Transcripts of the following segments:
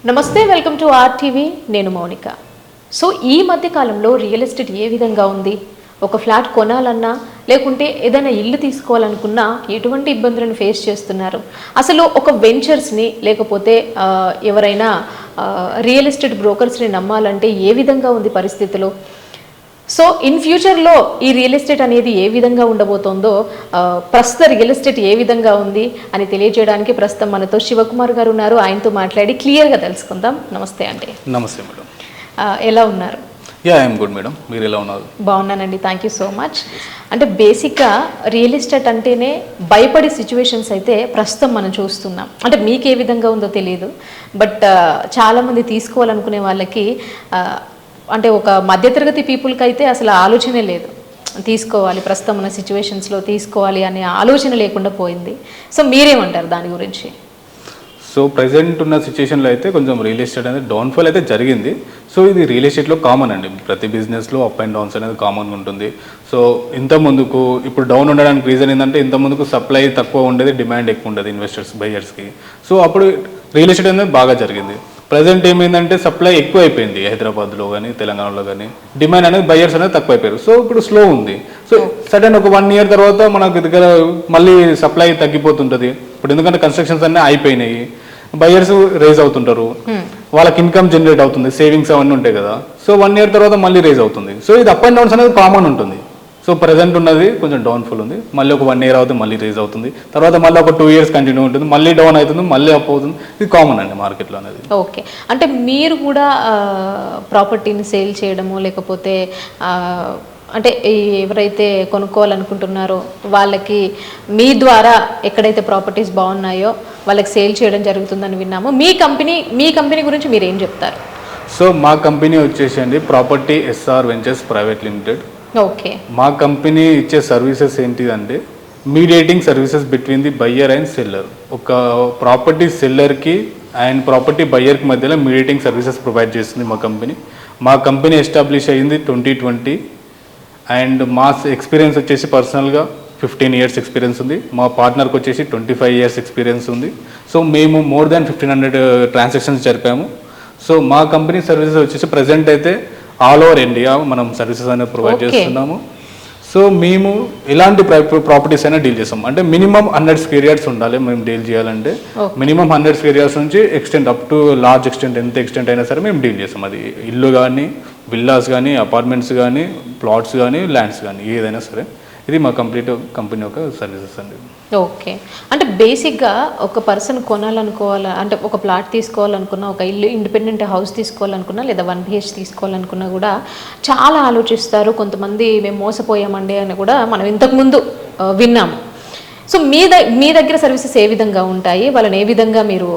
నమస్తే, welcome to RTV. నేను Mounika. So ఈ మధ్య కాలంలో రియల్ ఎస్టేట్ ఏ విధంగా ఉంది? ఒక ఫ్లాట్ కొనాలన్నా లేకుంటే ఏదైనా ఇల్లు తీసుకోవాలనుకున్నా ఎటువంటి ఇబ్బందులను ఫేస్ చేస్తున్నారు? అసలు ఒక వెంచర్స్ని లేకపోతే ఎవరైనా రియల్ ఎస్టేట్ బ్రోకర్స్ని నమ్మాలంటే ఏ విధంగా ఉంది పరిస్థితులు? సో ఇన్ ఫ్యూచర్లో ఈ రియల్ ఎస్టేట్ అనేది ఏ విధంగా ఉండబోతోందో, ప్రస్తుత రియల్ ఎస్టేట్ ఏ విధంగా ఉంది అని తెలియజేయడానికి ప్రస్తుతం మనతో శివకుమార్ గారు ఉన్నారు. ఆయనతో మాట్లాడి క్లియర్గా తెలుసుకుందాం. నమస్తే అండి. నమస్తే మేడం. ఎలా ఉన్నారు? I'm good madam. మీరు ఎలా ఉన్నారు? బాగున్నానండి, థ్యాంక్ యూ సో మచ్. అంటే బేసిక్గా రియల్ ఎస్టేట్ అంటేనే భయపడే సిచ్యువేషన్స్ అయితే ప్రస్తుతం మనం చూస్తున్నాం. అంటే మీకు ఏ విధంగా ఉందో తెలియదు, బట్ చాలామంది తీసుకోవాలనుకునే వాళ్ళకి అంటే ఒక మధ్యతరగతి పీపుల్కి అయితే అసలు ఆలోచనే లేదు, తీసుకోవాలి ప్రస్తుతం ఉన్న సిచ్యువేషన్స్లో తీసుకోవాలి అనే ఆలోచన లేకుండా పోయింది. సో మీరేమంటారు దాని గురించి? సో ప్రజెంట్ ఉన్న సిచ్యువేషన్లో అయితే కొంచెం రియల్ ఎస్టేట్ అనేది డౌన్ఫాల్ అయితే జరిగింది. సో ఇది రియల్ ఎస్టేట్లో కామన్ అండి, ప్రతి బిజినెస్లో అప్ అండ్ డౌన్స్ అనేది కామన్గా ఉంటుంది. సో ఇంత ముందుకు ఇప్పుడు డౌన్ ఉండడానికి రీజన్ ఏంటంటే, ఇంత ముందుకు సప్లై తక్కువ ఉండేది, డిమాండ్ ఎక్కువ ఉండేది ఇన్వెస్టర్స్ బయర్స్కి. సో అప్పుడు రియల్ ఎస్టేట్ అనేది బాగా జరిగింది. ప్రజెంట్ ఏమైందంటే సప్లై ఎక్కువ అయిపోయింది హైదరాబాద్లో కానీ తెలంగాణలో కానీ, డిమాండ్ అనేది బయర్స్ అనేది తక్కువ అయిపోయారు. సో ఇప్పుడు స్లో ఉంది. సో సడన్ ఒక 1 year తర్వాత మనకు దగ్గర మళ్ళీ సప్లై తగ్గిపోతుంటుంది. ఇప్పుడు ఎందుకంటే కన్స్ట్రక్షన్స్ అన్నీ అయిపోయినాయి, బయర్స్ రేజ్ అవుతుంటారు, వాళ్ళకి ఇన్కమ్ జనరేట్ అవుతుంది, సేవింగ్స్ అవన్నీ ఉంటాయి కదా. సో 1 year తర్వాత మళ్ళీ రేజ్ అవుతుంది. సో ఇది అప్ అండ్ డౌన్స్ అనేది కామన్ ఉంటుంది. సో ప్రజెంట్ ఉన్నది కొంచెం డౌన్ఫుల్ ఉంది, మళ్ళీ ఒక 1 year అవుతుంది, మళ్ళీ రేజ్ అవుతుంది, తర్వాత మళ్ళీ ఒక 2 years కంటిన్యూ ఉంటుంది, మళ్ళీ డౌన్ అవుతుంది, మళ్ళీ అప్ అవుతుంది. ఇది కామన్ అండి మార్కెట్లో అనేది. ఓకే, అంటే మీరు కూడా ప్రాపర్టీని సేల్ చేయడము లేకపోతే అంటే ఎవరైతే కొనుక్కోవాలనుకుంటున్నారో వాళ్ళకి మీ ద్వారా ఎక్కడైతే ప్రాపర్టీస్ బాగున్నాయో వాళ్ళకి సేల్ చేయడం జరుగుతుందని విన్నాము. మీ కంపెనీ గురించి మీరు ఏం చెప్తారు? సో మా కంపెనీ వచ్చేసి అండి property SR ventures private limited. Okay, మా కంపెనీ ఇచ్చే సర్వీసెస్ ఏంటిదంటే mediating services between the buyer and seller. ఒక ప్రాపర్టీ సెల్లర్కి అండ్ ప్రాపర్టీ బయ్యర్కి మధ్యలో మీడియేటింగ్ సర్వీసెస్ ప్రొవైడ్ చేస్తుంది మా కంపెనీ. మా కంపెనీ ఎస్టాబ్లిష్ అయ్యింది 2020 అండ్ మా ఎక్స్పీరియన్స్ వచ్చేసి పర్సనల్గా 15 years ఎక్స్పీరియన్స్ ఉంది. మా పార్ట్నర్కి వచ్చేసి 25 years ఎక్స్పీరియన్స్ ఉంది. సో మేము మోర్ దాన్ 1500 ట్రాన్సాక్షన్స్ జరిపాము. సో మా కంపెనీ సర్వీసెస్ వచ్చేసి ప్రజెంట్ అయితే ఆల్ ఓవర్ ఇండియా మనం సర్వీసెస్ అనేది ప్రొవైడ్ చేస్తున్నాము. సో మేము ఎలాంటి ప్రాపర్టీస్ అయినా డీల్ చేస్తాం. అంటే మినిమం 100 square yards ఉండాలి మేము డీల్ చేయాలంటే. మినిమం 100 square yards నుంచి extent up to large extent, ఎంత ఎక్స్టెంట్ అయినా సరే మేము డీల్ చేస్తాం. అది ఇల్లు కానీ, విల్లాస్ కానీ, అపార్ట్మెంట్స్ కానీ, ప్లాట్స్ కానీ, ల్యాండ్స్ కానీ, ఏదైనా సరే. ఇది మా కంపెనీ యొక్క సర్వీసెస్ అండి. ఓకే, అంటే బేసిక్గా ఒక పర్సన్ కొనాలనుకోవాలా అంటే ఒక ప్లాట్ తీసుకోవాలనుకున్నా, ఒక ఇల్లు ఇండిపెండెంట్ హౌస్ తీసుకోవాలనుకున్నా, లేదా 1 BH తీసుకోవాలనుకున్నా కూడా చాలా ఆలోచిస్తారు. కొంతమంది మేము మోసపోయామండి అని కూడా మనం ఇంతకుముందు విన్నాము. సో మీ దగ్గర సర్వీసెస్ ఏ విధంగా ఉంటాయి? వాళ్ళని ఏ విధంగా మీరు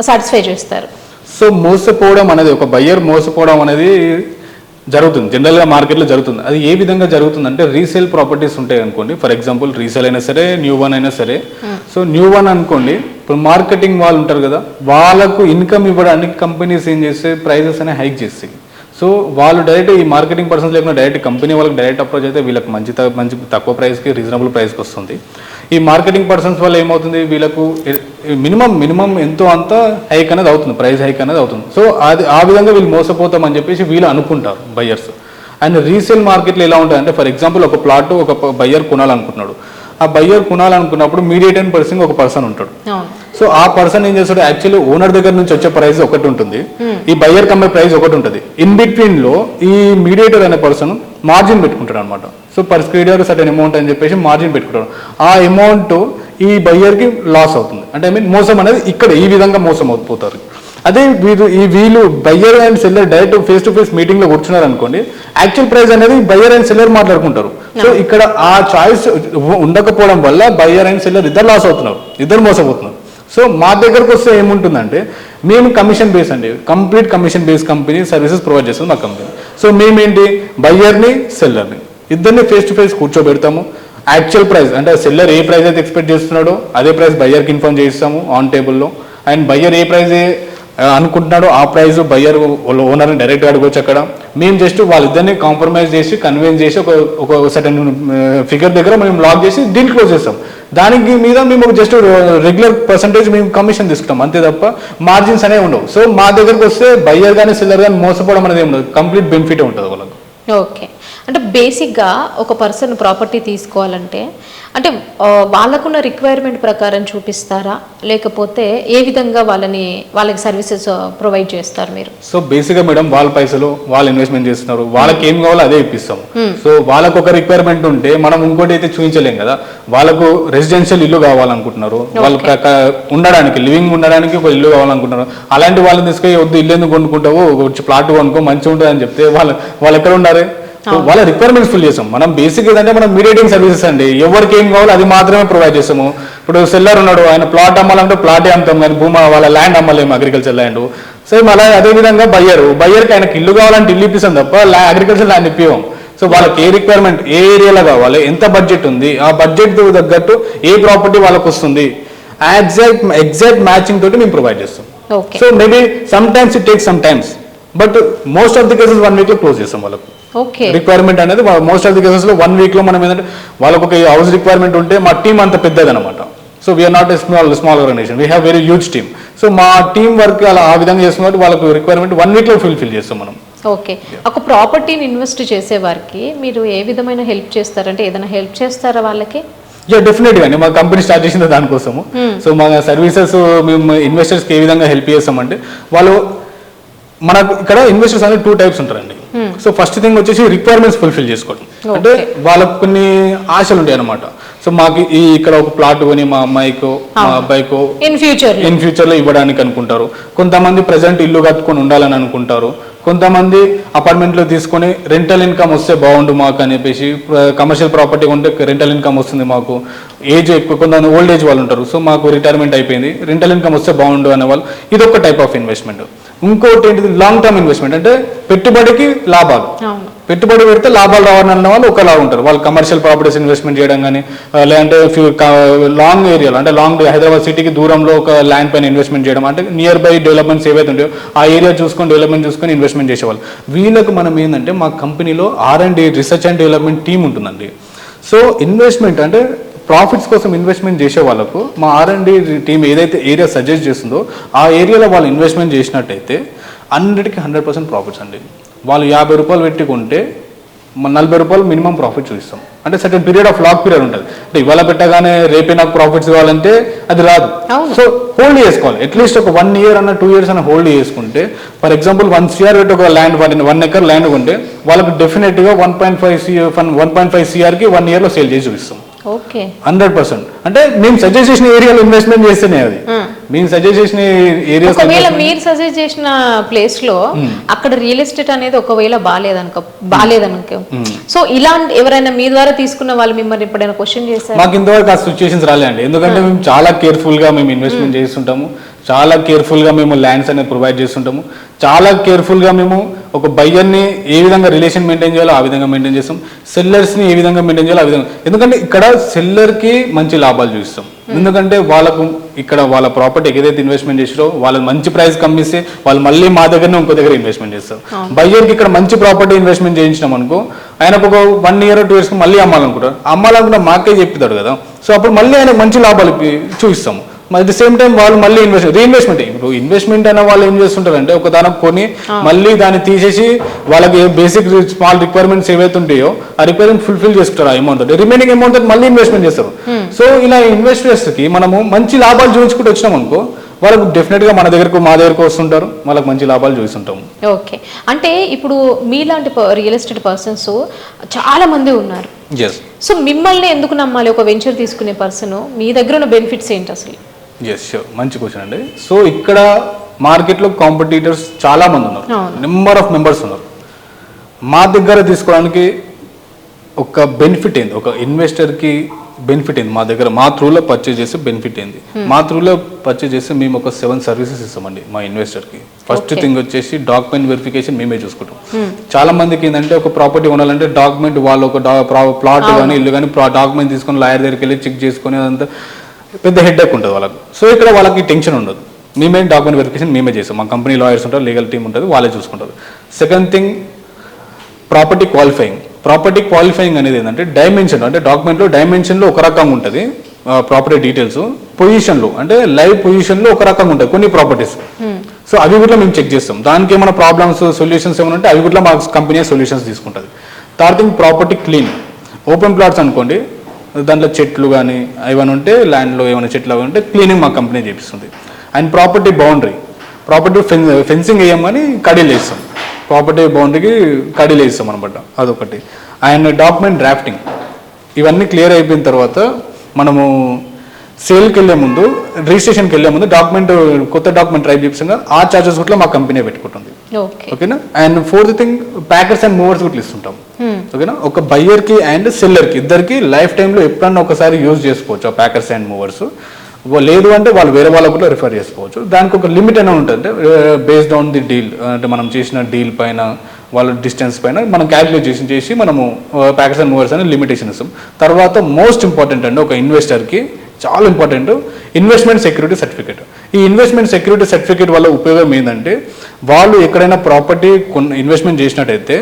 సాటిస్ఫై చేస్తారు? సో మోసపోవడం అనేది, ఒక బయ్యర్ మోసపోవడం అనేది జరుగుతుంది, జనరల్గా మార్కెట్లో జరుగుతుంది. అది ఏ విధంగా జరుగుతుంది అంటే, రీసేల్ ప్రాపర్టీస్ ఉంటాయి అనుకోండి, ఫర్ ఎగ్జాంపుల్ రీసేల్ అయినా సరే, న్యూ వన్ అయినా సరే. సో న్యూ వన్ అనుకోండి, ఇప్పుడు మార్కెటింగ్ వాళ్ళు ఉంటారు కదా, వాళ్ళకు ఇన్కమ్ ఇవ్వడానికి కంపెనీస్ ఏం చేస్తే ప్రైజెస్ అనేవి హైక్ చేస్తాయి. సో వాళ్ళు డైరెక్ట్ ఈ మార్కెటింగ్ పర్సన్స్ లేకుండా డైరెక్ట్ కంపెనీ వాళ్ళకి డైరెక్ట్ అప్రోచ్ అయితే వీళ్ళకి మంచి తక్కువ ప్రైస్కి, రీజనబుల్ ప్రైస్కి వస్తుంది. ఈ మార్కెటింగ్ పర్సన్స్ వల్ల ఏమవుతుంది, వీళ్ళకు మినిమం ఎంతో అంత హైక్ అనేది అవుతుంది, ప్రైస్ హైక్ అనేది అవుతుంది. సో అది ఆ విధంగా వీళ్ళు మోసపోతామని చెప్పేసి వీళ్ళు అనుకుంటారు బయ్యర్స్. అండ్ రీసేల్ మార్కెట్లో ఎలా ఉంటుంది అంటే, ఫర్ ఎగ్జాంపుల్ ఒక ప్లాట్ ఒక బయ్యర్ కొనాలనుకుంటున్నాడు. ఆ బయ్యర్ కొనాలనుకున్నప్పుడు మీడియేటర్ పర్సన్ ఒక పర్సన్ ఉంటాడు. సో ఆ పర్సన్ ఏం చేస్తాడు, యాక్చువల్లీ ఓనర్ దగ్గర నుంచి వచ్చే ప్రైస్ ఒకటి ఉంటుంది, ఈ బయ్యర్ కమ్మే ప్రైస్ ఒకటి ఉంటుంది. ఇన్ బిట్వీన్ లో ఈ మీడియేటర్ అనే పర్సన్ మార్జిన్ పెట్టుకుంటాడు అనమాట. So per square yard certain amount అని చెప్పేసి మార్జిన్ పెట్టుకుంటాడు. ఆ అమౌంట్ ఈ బయ్యర్కి లాస్ అవుతుంది. అంటే ఐ మీన్ మోసం అనేది ఇక్కడ ఈ విధంగా మోసం అయిపోతారు. అదే వీళ్ళు buyer and seller direct face to face meeting లో కూర్చున్నారు అనుకోండి, యాక్చువల్ ప్రైస్ అనేది బయ్యర్ అండ్ సెల్లర్ మాట్లాడుకుంటారు. సో ఇక్కడ ఆ చాయిస్ ఉండకపోవడం వల్ల బయ్యర్ అండ్ సెల్లర్ ఇద్దరు లాస్ అవుతున్నారు, ఇద్దరు మోసపోతున్నారు. సో మా దగ్గరకు వస్తే ఏముంటుందంటే, మేము కమిషన్ బేస్ అండి, complete commission base company services provide చేస్తుంది మా కంపెనీ. సో మేమేంటి, బయ్యర్ని సెల్లర్ని ఇద్దరిని ఫేస్ టు ఫేస్ కూర్చోబెడతాము. యాక్చువల్ ప్రైస్ అంటే సెల్లర్ ఏ ప్రైస్ అయితే ఎక్స్పెక్ట్ చేస్తున్నాడో అదే ప్రైస్ బయ్యర్కి ఇన్ఫార్మ్ చేస్తాము ఆన్ టేబుల్లో. అండ్ బయ్యర్ ఏ ప్రైస్ అనుకుంటున్నాడో ఆ ప్రైస్ బయ్యర్ ఓనర్ని డైరెక్ట్గా అడగొచ్చు. అక్కడ మేము జస్ట్ వాళ్ళిద్దరిని కాంప్రమైజ్ చేసి కన్విన్స్ చేసి ఒక సర్టన్ ఫిగర్ దగ్గర మేము లాక్ చేసి డీల్ క్లోజ్ చేస్తాం. దానికి మీద మేము జస్ట్ రెగ్యులర్ పర్సంటేజ్ మేము కమిషన్ తీసుకుంటాం అంతే తప్ప మార్జిన్స్ అనేవి ఉండవు. సో మా దగ్గరకు వస్తే బయ్యర్ కానీ సెల్లర్ కానీ మోసపోవడం అనేది ఉండదు, కంప్లీట్ బెనిఫిట్ ఉంటుంది వాళ్ళకు. ఓకే, అంటే బేసిక్గా ఒక పర్సన్ ప్రాపర్టీ తీసుకోవాలంటే అంటే వాళ్ళకున్న రిక్వైర్మెంట్ ప్రకారం చూపిస్తారా, లేకపోతే ఏ విధంగా వాళ్ళకి సర్వీసెస్ ప్రొవైడ్ చేస్తారు మీరు? సో బేసిక్గా మేడం వాళ్ళ పైసలు వాళ్ళు ఇన్వెస్ట్మెంట్ చేస్తున్నారు, వాళ్ళకి ఏం కావాలో అదే ఇప్పిస్తాము. సో వాళ్ళకు ఒక రిక్వైర్మెంట్ ఉంటే మనం ఇంకోటి అయితే చూపించలేం కదా. వాళ్ళకు రెసిడెన్షియల్ ఇల్లు కావాలనుకుంటున్నారు, వాళ్ళు ఉండడానికి లివింగ్ ఉండడానికి ఒక ఇల్లు కావాలనుకుంటున్నారు. అలాంటి వాళ్ళని తీసుకొని వద్దు ఇల్లు ఎందుకు కొనుక్కుంటావు, వచ్చి ప్లాట్ కొనుక్కో మంచిగా ఉంటుంది అని చెప్తే వాళ్ళు ఎక్కడ ఉండాలి? వాళ్ళ రిక్వైర్మెంట్స్ ఫుల్ చేస్తాం. మనం బేసిక్ ఏదంటే మనం మీడియేటింగ్ సర్వీసెస్ అండి, ఎవరికి ఏం కావాలో అది మాత్రమే ప్రొవైడ్ చేస్తాము. ఇప్పుడు సెల్లర్ ఉన్నాడు, ఆయన ప్లాట్ అమ్మాలంటే ప్లాటే అమ్ముతాం, కానీ భూమా వాళ్ళ ల్యాండ్ అమ్మలేము, అగ్రికల్చర్ ల్యాండ్. సేమ్ అలా అదేవిధంగా బయ్యర్కి ఆయనకి ఇల్లు కావాలంటే ఇల్లు ఇప్పిస్తాం తప్ప అగ్రికల్చర్ ల్యాండ్ ఇప్పివ్వం. సో వాళ్ళకి ఏ రిక్వైర్మెంట్, ఏ ఏరియాలో కావాలి, ఎంత బడ్జెట్ ఉంది, ఆ బడ్జెట్ తగ్గట్టు ఏ ప్రాపర్టీ వాళ్ళకి వస్తుంది, ఎగ్జాక్ట్ మ్యాచింగ్ తోటి మేము ప్రొవైడ్ చేస్తాం. So maybe some times it takes some times, but most of the cases 1 week లో క్లోజ్ చేస్తాం వాళ్ళకు. రిక్వైర్మెంట్ అనేది మోస్ట్ ఆఫ్ ది కేసెస్ లో 1 వీక్ లో మనం ఏంటంటే వాళ్ళకు ఒక హౌస్ రిక్వైర్మెంట్ ఉంటే మా టీం అంత పెద్దదన్నమాట. So we are not a small organization, we have very huge team. So మా టీం వర్క్ అలా ఆ విధంగా చేస్తున్నట్టు వాళ్ళకు రిక్వైర్మెంట్ 1 వీక్ లో ఫుల్ఫిల్ చేస్తాం మనం. ఓకే, ఒక ప్రాపర్టీని ఇన్వెస్ట్ చేసే వారికి మీరు ఏ విధమైన హెల్ప్ చేస్తారంటే ఏదైనా హెల్ప్ చేస్తారా వాళ్ళకి? డెఫినెట్గా అండి, మా కంపెనీ స్టార్ట్ చేసింది దానికోసము. సో మా సర్వీసెస్ మేము ఇన్వెస్టర్స్కి ఏ విధంగా హెల్ప్ చేస్తామంటే మనకు ఇక్కడ ఇన్వెస్టర్స్ అనేది 2 టైప్స్ ఉంటారండి. సో ఫస్ట్ థింగ్ వచ్చేసి రిక్వైర్మెంట్స్ ఫుల్ఫిల్ చేసుకోవడం, అంటే వాళ్ళకు కొన్ని ఆశలు ఉంటాయి అనమాట. సో మాకు ఇక్కడ ఒక ప్లాట్ కొని మా అమ్మాయికో మా అబ్బాయికో ఇన్ ఫ్యూచర్ లో ఇవ్వడానికి అనుకుంటారు. కొంతమంది ప్రజెంట్ ఇల్లు కట్టుకొని ఉండాలని అనుకుంటారు. కొంతమంది అపార్ట్మెంట్లో తీసుకొని రెంటల్ ఇన్కమ్ వస్తే బాగుండు మాకు అని చెప్పేసి, కమర్షియల్ ప్రాపర్టీ ఉంటే రెంటల్ ఇన్కమ్ వస్తుంది మాకు, ఏజ్ ఎక్కువ, కొంతమంది ఓల్డ్ ఏజ్ వాళ్ళు ఉంటారు. సో మాకు రిటైర్మెంట్ అయిపోయింది, రెంటల్ ఇన్కమ్ వస్తే బాగుండు అనే వాళ్ళు, ఇది ఒక టైప్ ఆఫ్ ఇన్వెస్ట్మెంట్. ఇంకోటి ఏంటిది లాంగ్ టర్మ్ ఇన్వెస్ట్మెంట్, అంటే పెట్టుబడికి లాభాలు, పెట్టుబడి పెడితే లాభాలు రావాలన్న వాళ్ళు ఒకలా ఉంటారు. వాళ్ళు కమర్షియల్ ప్రాపర్టీస్ ఇన్వెస్ట్మెంట్ చేయడం కానీ, లేదంటే లాంగ్ ఏరియాలో అంటే లాంగ్ హైదరాబాద్ సిటీకి దూరంలో ఒక ల్యాండ్ పైన ఇన్వెస్ట్మెంట్ చేయడం, అంటే నియర్ బై డెవలప్మెంట్స్ ఏవైతే ఉంటాయో ఆ ఏరియా చూసుకొని డెవలప్మెంట్ చూసుకొని ఇన్వెస్ట్మెంట్ చేసేవాళ్ళు. వీళ్ళకు మనం ఏంటంటే మా కంపెనీలో R&D research and development team ఉంటుందండి. సో ఇన్వెస్ట్మెంట్ అంటే ప్రాఫిట్స్ కోసం ఇన్వెస్ట్మెంట్ చేసే వాళ్ళకు మా R&D టీమ్ ఏదైతే ఏరియా సజెస్ట్ చేస్తుందో ఆ ఏరియాలో వాళ్ళు ఇన్వెస్ట్మెంట్ చేసినట్టయితే 100% ప్రాఫిట్స్ అండి. వాళ్ళు 50 రూపాయలు పెట్టుకుంటే 40 రూపాయలు మినిమం ప్రాఫిట్ చూపిస్తాం. అంటే certain period of lock period ఉంటుంది. అంటే ఇవాళ పెట్టగానే రేపే నాకు ప్రాఫిట్స్ కావాలంటే అది రాదు. సో హోల్డ్ చేసుకోవాలి, అట్లీస్ట్ ఒక 1 year అన్న 2 years అన్న హోల్డ్ చేసుకుంటే, ఫర్ ఎగ్జాంపుల్ 1 CR పెట్టి ఒక ల్యాండ్ 1 acre ల్యాండ్ కొంటే వాళ్ళకి డెఫినెట్గా 1.5 CR కి 1 year లో సేల్ చేసి చూపిస్తాం. 100%. అంటే మేము సజెస్ట్ చేసిన ఏరియాలో ఇన్వెస్ట్మెంట్ చేస్తేనే అది. మేము సజెస్ట్ చేసిన ఏరియా, ఒకవేళ మీరు సజెస్ట్ చేసిన ప్లేస్ లో అక్కడ రియల్ ఎస్టేట్ అనేది ఒకవేళ బాలేదనుకో, సో ఇలాంటి ఎవరైనా మీ ద్వారా తీసుకున్న వాళ్ళు మిమ్మల్ని ఎప్పుడైనా క్వశ్చన్ చేశారు? మాకు ఇంతవరకు ఆ సిచ్యువేషన్స్ రాలేండి, ఎందుకంటే మేము చాలా కేర్ఫుల్ గా మేము ఇన్వెస్ట్మెంట్ చేస్తుంటాము, చాలా కేర్ఫుల్గా మేము ల్యాండ్స్ అనేది ప్రొవైడ్ చేస్తుంటాము, చాలా కేర్ఫుల్గా మేము ఒక బయ్యర్ని ఏ విధంగా రిలేషన్ మెయింటైన్ చేయాలో ఆ విధంగా మెయింటైన్ చేస్తాం, సెల్లర్స్ని ఏ విధంగా మెయింటైన్ చేయాలో ఆ విధంగా. ఎందుకంటే ఇక్కడ సెల్లర్కి మంచి లాభాలు చూపిస్తాం, ఎందుకంటే వాళ్ళకు ఇక్కడ వాళ్ళ ప్రాపర్టీ ఏదైతే ఇన్వెస్ట్మెంట్ చేసారో వాళ్ళు మంచి ప్రైస్ కమ్మిస్తే వాళ్ళు మళ్ళీ మా దగ్గరనే ఇంకో దగ్గర ఇన్వెస్ట్మెంట్ చేస్తారు. బయ్యర్కి ఇక్కడ మంచి ప్రాపర్టీ ఇన్వెస్ట్మెంట్ చేయించినాం అనుకో, ఆయనకు ఒక 1 year 2 years మళ్ళీ అమ్మాలనుకుంటే మాకే చెప్తాడు కదా. సో అప్పుడు మళ్ళీ ఆయనకు మంచి లాభాలు చూపిస్తాము. అట్ ది సేమ్ టైం వాళ్ళు మళ్ళీ రీఇన్వెస్ట్మెంట్. ఇప్పుడు ఇన్వెస్ట్మెంట్ అనే వాళ్ళు ఏం చేస్తుంటారంటే ఒక దానికి కొని మళ్ళీ దాన్ని తీసేసి వాళ్ళకి బేసిక్ స్మాల్ రిక్వైర్మెంట్స్ ఏవైతే ఉంటాయో ఆ రిక్వైర్మెంట్ ఫుల్ఫిల్ చేసుకుంటారు. ఆ అమౌంట్ రిమైనింగ్ అమౌంట్ మళ్ళీ ఇన్వెస్ట్మెంట్ చేస్తారు. సో ఇలా ఇన్వెస్టర్స్ కి మనము మంచి లాభాలు చూపించుకుంటూ వచ్చినాం అనుకో, వాళ్ళకు డెఫినెట్ గా మా దగ్గరకు వస్తుంటారు, వాళ్ళకి మంచి లాభాలు చూపిస్తుంటాము. ఓకే, అంటే ఇప్పుడు మీలాంటి రియల్ ఎస్టేట్ పర్సన్స్ చాలా మంది ఉన్నారు. సో మిమ్మల్ని ఎందుకు నమ్మాలి ఒక వెంచర్ తీసుకునే పర్సన్? మీ దగ్గర ఉన్న బెనిఫిట్స్ ఏంటి అసలు? మంచి క్వశ్చన్ అండి. సో ఇక్కడ మార్కెట్లో కాంపిటీటర్స్ చాలా మంది ఉన్నారు, నెంబర్ ఆఫ్ మెంబర్స్ ఉన్నారు. మా దగ్గర తీసుకోవడానికి ఒక బెనిఫిట్ ఏంది, ఒక ఇన్వెస్టర్కి బెనిఫిట్ ఏంది, మా దగ్గర మా త్రూలో పర్చేజ్ చేస్తే బెనిఫిట్ ఏంది. మా త్రూలో పర్చేజ్ చేస్తే మేము ఒక 7 సర్వీసెస్ ఇస్తామండి మా ఇన్వెస్టర్కి. ఫస్ట్ థింగ్ వచ్చేసి డాక్యుమెంట్ వెరిఫికేషన్ మేమే చూసుకుంటాం. చాలా మందికి ఏంటంటే ఒక ప్రాపర్టీ కొనాలంటే డాక్యుమెంట్ వాళ్ళు ఒక ప్లాట్ కానీ ఇల్లు కానీ డాక్యుమెంట్ తీసుకొని లాయర్ దగ్గరికి వెళ్ళి చెక్ చేసుకొని అదంతా పెద్ద హెడ్ఏక్ ఉంటుంది వాళ్ళకు. సో ఇక్కడ వాళ్ళకి టెన్షన్ ఉండదు. మేమే డాక్యుమెంట్ వెరిఫికేషన్ మేమే చేస్తాం. మా కంపెనీ లాయర్స్ ఉంటారు, లీగల్ టీమ్ ఉంటుంది, వాళ్ళే చూసుకుంటారు. సెకండ్ థింగ్ ప్రాపర్టీ క్వాలిఫైయింగ్ అనేది ఏంటంటే డైమెన్షన్, అంటే డాక్యుమెంట్లో డైమెన్షన్లో ఒక రకంగా ఉంటుంది ప్రాపర్టీ డీటెయిల్స్, పొజిషన్లో అంటే లైవ్ పొజిషన్లో ఒక రకంగా ఉంటుంది కొన్ని ప్రాపర్టీస్. సో అవి కూడా మేము చెక్ చేస్తాం. దానికి ఏమైనా ప్రాబ్లమ్స్ సొల్యూషన్స్ ఏమైనా ఉంటే అవి కూడా మా కంపెనీ సొల్యూషన్స్ తీసుకుంటుంది. Third thing property clean. Open plots అనుకోండి, దాంట్లో చెట్లు కానీ ఏమైనా ఉంటే ల్యాండ్లో ఏమైనా చెట్లు అవి ఉంటే క్లీనింగ్ మా కంపెనీ చేపిస్తుంది. అండ్ ప్రాపర్టీ ఫెన్సింగ్ వేయం కానీ కడీలు వేస్తాం, ప్రాపర్టీ బౌండరీకి కడీలు వేస్తాం అనమాట, అదొకటి. అండ్ డాక్యుమెంట్ డ్రాఫ్టింగ్, ఇవన్నీ క్లియర్ అయిపోయిన తర్వాత మనము సేల్కి వెళ్ళే ముందు, రిజిస్ట్రేషన్కి వెళ్ళే ముందు కొత్త డాక్యుమెంట్ ట్రై చేపిస్తాం, ఆ చార్జెస్ కూడా మా కంపెనీ పెట్టుకుంటుంది. ఓకేనా. And fourth thing packers and movers కూడా ఇస్తుంటాం. ఓకేనా. ఒక బయ్యర్కి అండ్ సెల్లర్కి ఇద్దరికి లైఫ్ టైంలో ఎప్పుడన్నా ఒకసారి యూజ్ చేసుకోవచ్చు ఆ ప్యాకర్స్ అండ్ మూవర్స్. లేదు అంటే వాళ్ళు వేరే వాళ్ళకు కూడా రిఫర్ చేసుకోవచ్చు. దానికి ఒక లిమిట్ అనేది ఉంటుంది, అంటే బేస్డ్ ఆన్ ది డీల్, అంటే మనం చేసిన డీల్ పైన వాళ్ళ డిస్టెన్స్ పైన మనం క్యాల్కులేషన్ చేసి మనము ప్యాకర్స్ అండ్ మూవర్స్ అనేది లిమిటేషన్ ఇస్తాం. తర్వాత మోస్ట్ ఇంపార్టెంట్ అండి ఒక ఇన్వెస్టర్కి చాలా ఇంపార్టెంట్ ఇన్వెస్ట్మెంట్ సెక్యూరిటీ సర్టిఫికేట్. ఈ ఇన్వెస్ట్మెంట్ సెక్యూరిటీ సర్టిఫికేట్ వల్ల ఉపయోగం ఏంటంటే వాళ్ళు ఎక్కడైనా ప్రాపర్టీ ఇన్వెస్ట్మెంట్ చేసినట్టయితే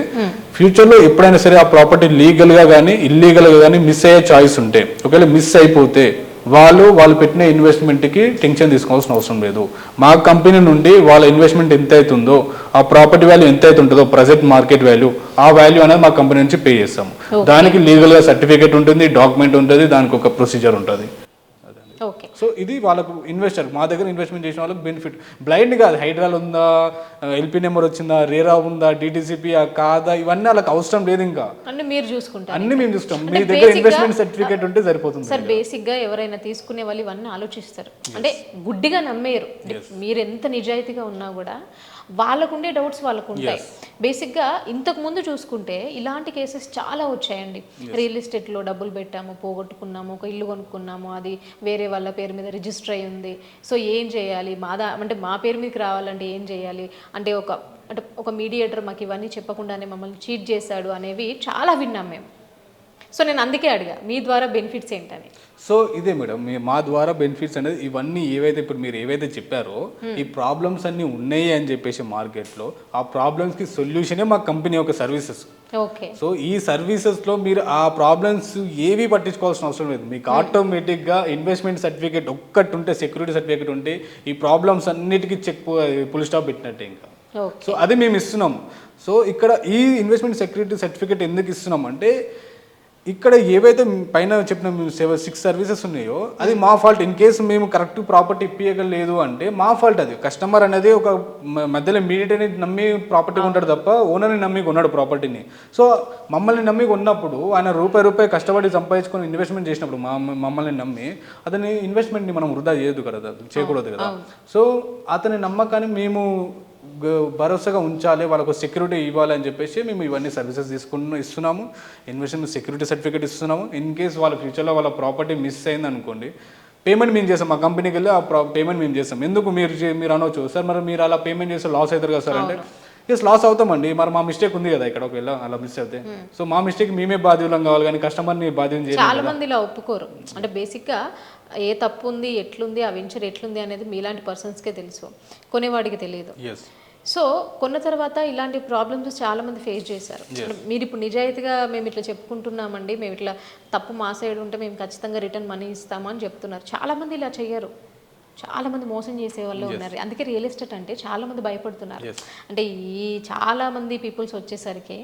ఫ్యూచర్లో ఎప్పుడైనా సరే ఆ ప్రాపర్టీ లీగల్గా కానీ ఇల్లీగల్గా కానీ మిస్ అయ్యే ఛాయిస్ ఉంటే, ఒకవేళ మిస్ అయిపోతే వాళ్ళు పెట్టిన ఇన్వెస్ట్మెంట్కి టెన్షన్ తీసుకోవాల్సిన అవసరం లేదు. మా కంపెనీ నుండి వాళ్ళ ఇన్వెస్ట్మెంట్ ఎంత అవుతుందో, ఆ ప్రాపర్టీ వాల్యూ ఎంత అవుతుంటుందో ప్రజెంట్ మార్కెట్ వాల్యూ, ఆ వాల్యూ అనేది మా కంపెనీ నుంచి పే చేస్తాము. దానికి లీగల్గా సర్టిఫికేట్ ఉంటుంది, డాక్యుమెంట్ ఉంటుంది, దానికి ఒక ప్రొసీజర్ ఉంటుంది. సో ఇది వాళ్ళకు ఇన్వెస్టర్ మా దగ్గర ఇన్వెస్ట్మెంట్ చేసిన వాళ్ళకి బెనిఫిట్. బ్లైండ్ కాదు, హైడ్రాల్ ఉందా, ఎల్పీ నెంబర్ వచ్చిందా, రేరా ఉందా, డిటిసిపి కాదా, ఇవన్నీ వాళ్ళకి అవసరం లేదు. ఇంకా అన్ని మీరు చూసుకుంటారు, అన్ని మేము చూస్తాం. మీ దగ్గర ఇన్వెస్ట్మెంట్ సర్టిఫికేట్ ఉంటే సరిపోతుంది సార్. బేసిక్ గా ఎవరైనా తీసుకునే వాళ్ళు ఇవన్నీ ఆలోచిస్తారు, అంటే గుడ్డిగా నమ్మేరు. మీరు ఎంత నిజాయితీగా ఉన్నా కూడా వాళ్ళకుండే డౌట్స్ వాళ్ళకు ఉంటాయి. బేసిక్గా ఇంతకు ముందు చూసుకుంటే ఇలాంటి కేసెస్ చాలా వచ్చాయండి. రియల్ ఎస్టేట్లో డబ్బులు పెట్టాము, పోగొట్టుకున్నాము, ఒక ఇల్లు కొనుక్కున్నాము, అది వేరే వాళ్ళ పేరు మీద రిజిస్టర్ అయి ఉంది. సో ఏం చేయాలి, అంటే మా పేరు మీదకి రావాలంటే ఏం చేయాలి, అంటే ఒక మీడియేటర్ మాకు ఇవన్నీ చెప్పకుండానే మమ్మల్ని చీట్ చేశాడు అనేవి చాలా విన్నాం మేము. సో నేను అందుకే అడిగా మీ ద్వారా బెనిఫిట్స్ ఏంటని. సో ఇదే మేడం, మా ద్వారా బెనిఫిట్స్ అనేది ఇవన్నీ ఏవైతే ఇప్పుడు మీరు ఏవైతే చెప్పారో ఈ ప్రాబ్లమ్స్ అన్నీ ఉన్నాయి అని చెప్పేసి మార్కెట్లో, ఆ ప్రాబ్లమ్స్కి సొల్యూషనే మా కంపెనీ యొక్క సర్వీసెస్. ఓకే. సో ఈ సర్వీసెస్లో మీరు ఆ ప్రాబ్లమ్స్ ఏవి పట్టించుకోవాల్సిన అవసరం లేదు. మీకు ఆటోమేటిక్గా ఇన్వెస్ట్మెంట్ సర్టిఫికేట్ ఒక్కటి ఉంటే, సెక్యూరిటీ సర్టిఫికేట్ ఉంటే ఈ ప్రాబ్లమ్స్ అన్నిటికీ ఫుల్ స్టాప్ పెట్టినట్టే ఇంకా. సో అది మేము ఇస్తున్నాం. సో ఇక్కడ ఈ ఇన్వెస్ట్మెంట్ సెక్యూరిటీ సర్టిఫికేట్ ఎందుకు ఇస్తున్నాం అంటే, ఇక్కడ ఏవైతే పైన చెప్పిన 6 సర్వీసెస్ ఉన్నాయో అది మా ఫాల్ట్. ఇన్ కేసు మేము కరెక్ట్ ప్రాపర్టీ ఇప్పించగలేదు అంటే మా ఫాల్ట్. అది కస్టమర్ అనేది ఒక మధ్యలో మీడియేటర్ని నమ్మి ప్రాపర్టీ కొంటాడు తప్ప ఓనర్ని నమ్మి కొన్నాడు ప్రాపర్టీని. సో మమ్మల్ని నమ్మి కొన్నప్పుడు ఆయన రూపాయి కష్టపడి సంపాదించుకొని ఇన్వెస్ట్మెంట్ చేసినప్పుడు మమ్మల్ని నమ్మి అతని ఇన్వెస్ట్మెంట్ని మనం వృధా చేయకూడదు కదా. సో అతని నమ్మకాన్ని మేము భరోసాగా ఉంచాలి, వాళ్ళకు సెక్యూరిటీ ఇవ్వాలి అని చెప్పేసి మేము ఇవన్నీ సర్వీసెస్ ఇస్తున్నాము. ఇన్వెస్ట్మెంట్ సెక్యూరిటీ సర్టిఫికేట్ ఇస్తున్నాము. ఇన్ కేస్ వాళ్ళ ఫ్యూచర్లో వాళ్ళ ప్రాపర్టీ మిస్ అయింది అనుకోండి, పేమెంట్ మేము చేస్తాం. మా కంపెనీకి వెళ్ళి ఆ పేమెంట్ మేము చేస్తాం. ఎందుకు మీరు అనవచ్చు, సార్ మరి మీరు అలా పేమెంట్ చేస్తే లాస్ అవుతారు కదా సార్ అంటే, లాస్ అవుతామండి, మరి మా మిస్టేక్ ఉంది కదా ఇక్కడ, ఒకవేళ అలా మిస్ అవుతే. సో మా మిస్టేక్ మేమే బాధ్యులం కావాలి, కానీ కస్టమర్ని బాధ్యం చేయాలి. చాలా మంది ఇలా ఒప్పుకోరు. అంటే బేసిక్గా ఏ తప్పు ఉంది, ఎట్లుంది, ఆ వెంచర్ ఎట్లుంది అనేది మీలాంటి పర్సన్స్కే తెలుసు, కొనేవాడికి తెలియదు. సో కొన్న తర్వాత ఇలాంటి ప్రాబ్లమ్స్ చాలా మంది ఫేస్ చేశారు. మీరు ఇప్పుడు నిజాయితీగా మేము ఇట్లా చెప్పుకుంటున్నామండి, మేము ఇట్లా తప్పు మా సైడ్ ఉంటే మేము ఖచ్చితంగా రిటర్న్ మనీ ఇస్తామని చెప్తున్నారు. చాలా మంది ఇలా చెయ్యరు, చాలా మంది మోసం చేసే వాళ్ళు ఉన్నారు. అందుకే రియల్ ఎస్టేట్ అంటే చాలా మంది భయపడుతున్నారు. అంటే ఈ చాలా మంది పీపుల్స్ వచ్చేసరికి